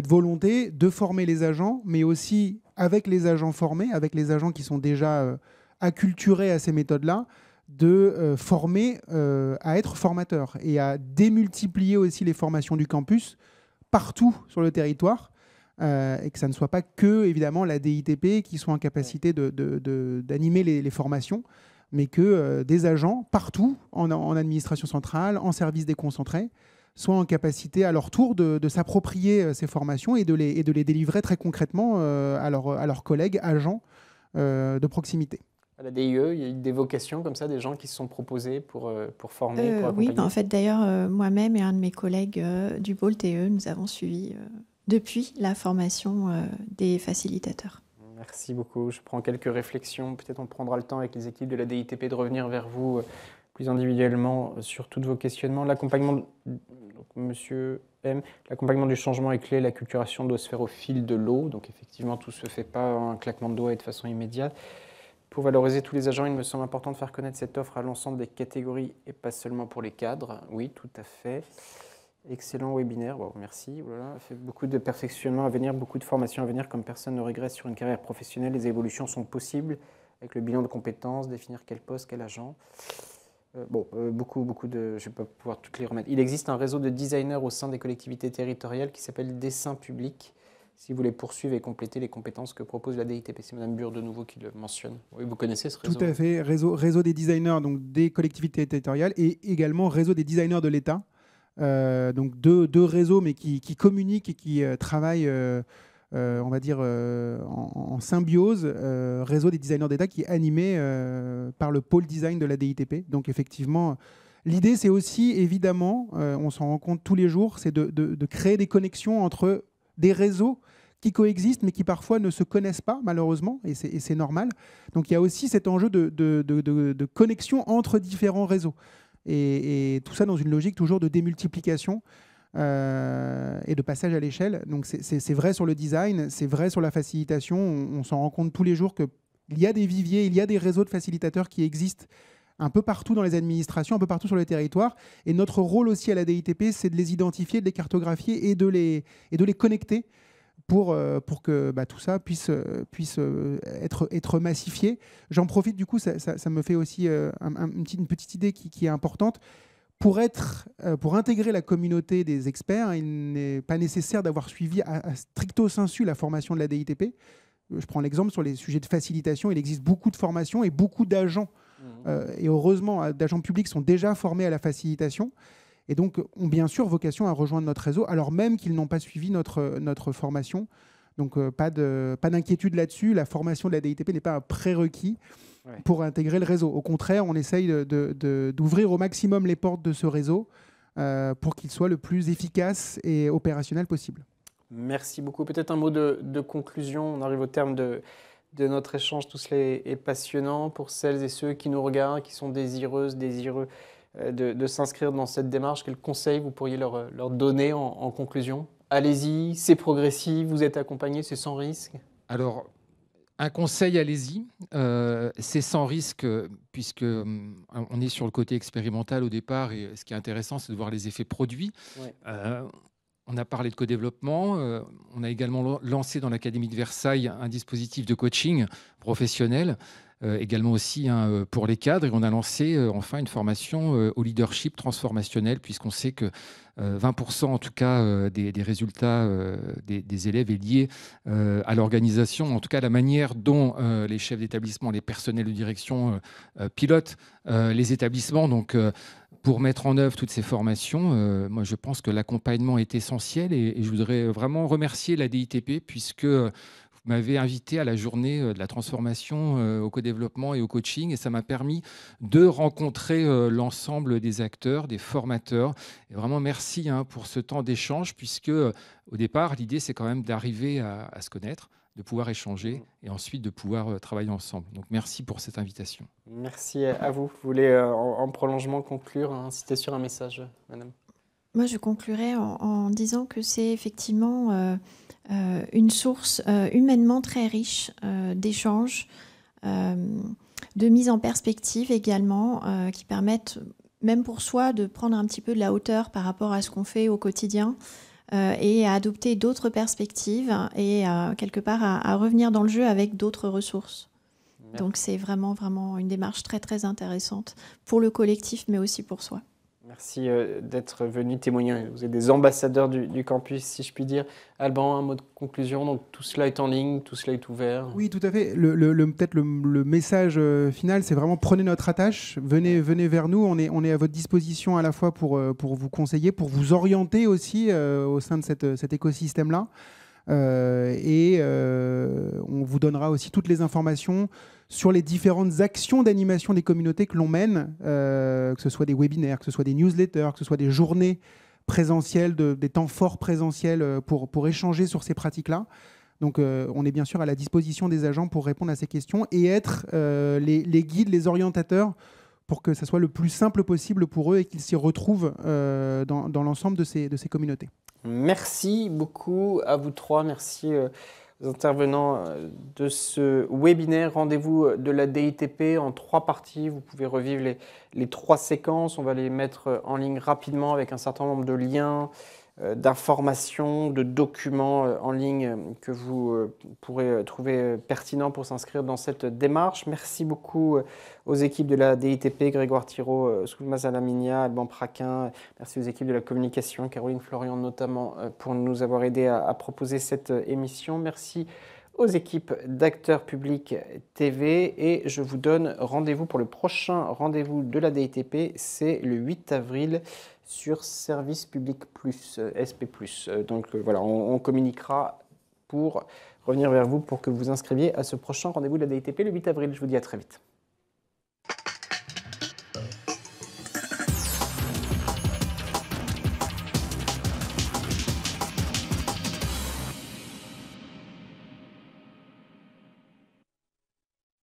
volonté de former les agents, mais aussi avec les agents formés, avec les agents qui sont déjà acculturés à ces méthodes-là, de former à être formateurs et à démultiplier aussi les formations du campus partout sur le territoire. Et que ça ne soit pas que, évidemment, la DITP qui soit en capacité d'animer les formations, mais que des agents partout, en administration centrale, en service déconcentré, soient en capacité à leur tour de s'approprier ces formations et de les délivrer très concrètement à leurs collègues agents de proximité.
À la DIE, il y a eu des vocations comme ça, des gens qui se sont proposés pour former, pour accompagner.
Oui, en fait, d'ailleurs, moi-même et un de mes collègues du pôle TE, nous avons suivi... depuis la formation des facilitateurs.
Merci beaucoup. Je prends quelques réflexions. Peut-être on prendra le temps avec les équipes de la DITP de revenir vers vous plus individuellement sur tous vos questionnements. L'accompagnement, Monsieur M, l'accompagnement du changement est clé. L'acculturation doit se faire au fil de l'eau. Donc effectivement, tout ne se fait pas en un claquement de doigts et de façon immédiate. Pour valoriser tous les agents, il me semble important de faire connaître cette offre à l'ensemble des catégories et pas seulement pour les cadres. Oui, tout à fait. Excellent webinaire, bon, merci. Voilà. Fait beaucoup de perfectionnement à venir, beaucoup de formations à venir. Comme personne ne régresse sur une carrière professionnelle, les évolutions sont possibles avec le bilan de compétences, définir quel poste, quel agent. beaucoup de... Je ne vais pas pouvoir toutes les remettre. Il existe un réseau de designers au sein des collectivités territoriales qui s'appelle Dessin Public. Si vous voulez poursuivre et compléter les compétences que propose la DITP. C'est Mme Bure de nouveau qui le mentionne. Oui, vous connaissez ce réseau?
Tout à fait. Réseau des designers donc des collectivités territoriales et également réseau des designers de l'État. Donc deux réseaux mais qui communiquent et qui travaillent, on va dire, en symbiose. Réseau des designers d'État qui est animé par le pôle design de la DITP. Donc effectivement, l'idée c'est aussi évidemment, on s'en rend compte tous les jours, c'est de créer des connexions entre des réseaux qui coexistent mais qui parfois ne se connaissent pas malheureusement et c'est normal. Donc il y a aussi cet enjeu de connexion entre différents réseaux et tout ça dans une logique toujours de démultiplication et de passage à l'échelle. Donc c'est vrai sur le design, c'est vrai sur la facilitation, on s'en rend compte tous les jours qu'il y a des viviers, il y a des réseaux de facilitateurs qui existent un peu partout dans les administrations, un peu partout sur le territoire. Et notre rôle aussi à la DITP, c'est de les identifier, de les cartographier et de les connecter pour que tout ça puisse être massifié. J'en profite, du coup, ça me fait aussi une petite idée qui est importante. Pour intégrer la communauté des experts, il n'est pas nécessaire d'avoir suivi à stricto sensu la formation de la DITP. Je prends l'exemple sur les sujets de facilitation. Il existe beaucoup de formations et beaucoup d'agents. Et heureusement, d'agents publics sont déjà formés à la facilitation et donc ont bien sûr vocation à rejoindre notre réseau alors même qu'ils n'ont pas suivi notre formation. Donc pas d'inquiétude là-dessus. La formation de la DITP n'est pas un prérequis pour intégrer le réseau. Au contraire, on essaye d'ouvrir au maximum les portes de ce réseau pour qu'il soit le plus efficace et opérationnel possible.
Merci beaucoup. Peut-être un mot de conclusion. On arrive au terme de notre échange. Tout cela est passionnant pour celles et ceux qui nous regardent, qui sont désireux de s'inscrire dans cette démarche. Quel conseil vous pourriez leur donner en conclusion? Allez-y, c'est progressif, vous êtes accompagné, c'est sans risque.
Alors, un conseil, allez-y. C'est sans risque puisque on est sur le côté expérimental au départ et ce qui est intéressant, c'est de voir les effets produits. Ouais. On a parlé de co-développement. On a également lancé dans l'Académie de Versailles un dispositif de coaching professionnel, également aussi pour les cadres. Et on a lancé enfin une formation au leadership transformationnel, puisqu'on sait que 20% en tout cas des résultats des élèves est lié à l'organisation, en tout cas à la manière dont les chefs d'établissement, les personnels de direction pilotent les établissements. Donc, pour mettre en œuvre toutes ces formations, moi je pense que l'accompagnement est essentiel et je voudrais vraiment remercier la DITP puisque vous m'avez invité à la journée de la transformation au co-développement et au coaching et ça m'a permis de rencontrer l'ensemble des acteurs, des formateurs. Et vraiment merci pour ce temps d'échange puisque au départ l'idée c'est quand même d'arriver à se connaître, de pouvoir échanger et ensuite de pouvoir travailler ensemble. Donc merci pour cette invitation.
Merci à vous. Vous voulez en prolongement conclure, insister sur un message, madame?
Moi, je conclurai en disant que c'est effectivement une source humainement très riche d'échanges, de mise en perspective également, qui permettent, même pour soi, de prendre un petit peu de la hauteur par rapport à ce qu'on fait au quotidien et à adopter d'autres perspectives et quelque part à revenir dans le jeu avec d'autres ressources. Merci. Donc c'est vraiment, vraiment une démarche très, très intéressante pour le collectif, mais aussi pour soi.
Merci d'être venu témoigner. Vous êtes des ambassadeurs du campus, si je puis dire. Alban, un mot de conclusion. Donc, tout cela est en ligne, tout cela est ouvert.
Oui, tout à fait. Peut-être le message final, c'est vraiment prenez notre attache. Venez vers nous. On est à votre disposition à la fois pour vous conseiller, pour vous orienter aussi au sein de cet écosystème-là. On vous donnera aussi toutes les informations sur les différentes actions d'animation des communautés que l'on mène, que ce soit des webinaires, que ce soit des newsletters, que ce soit des journées présentielles, des temps forts présentiels pour échanger sur ces pratiques-là. Donc on est bien sûr à la disposition des agents pour répondre à ces questions et être les guides, les orientateurs pour que ça soit le plus simple possible pour eux et qu'ils s'y retrouvent dans l'ensemble de ces communautés.
Merci beaucoup à vous trois. Merci aux intervenants de ce webinaire. Rendez-vous de la DITP en 3 parties. Vous pouvez revivre les 3 séquences. On va les mettre en ligne rapidement avec un certain nombre de liens d'informations, de documents en ligne que vous pourrez trouver pertinents pour s'inscrire dans cette démarche. Merci beaucoup aux équipes de la DITP, Grégoire Thiraud, Soulmaz Alaminia, Alban Praquin. Merci aux équipes de la communication, Caroline Florian notamment, pour nous avoir aidés à proposer cette émission. Merci aux équipes d'Acteurs Publics TV et je vous donne rendez-vous pour le prochain rendez-vous de la DITP, c'est le 8 avril sur Service Public Plus, SP+. Donc voilà, on communiquera pour revenir vers vous pour que vous inscriviez à ce prochain rendez-vous de la DITP le 8 avril. Je vous dis à très vite.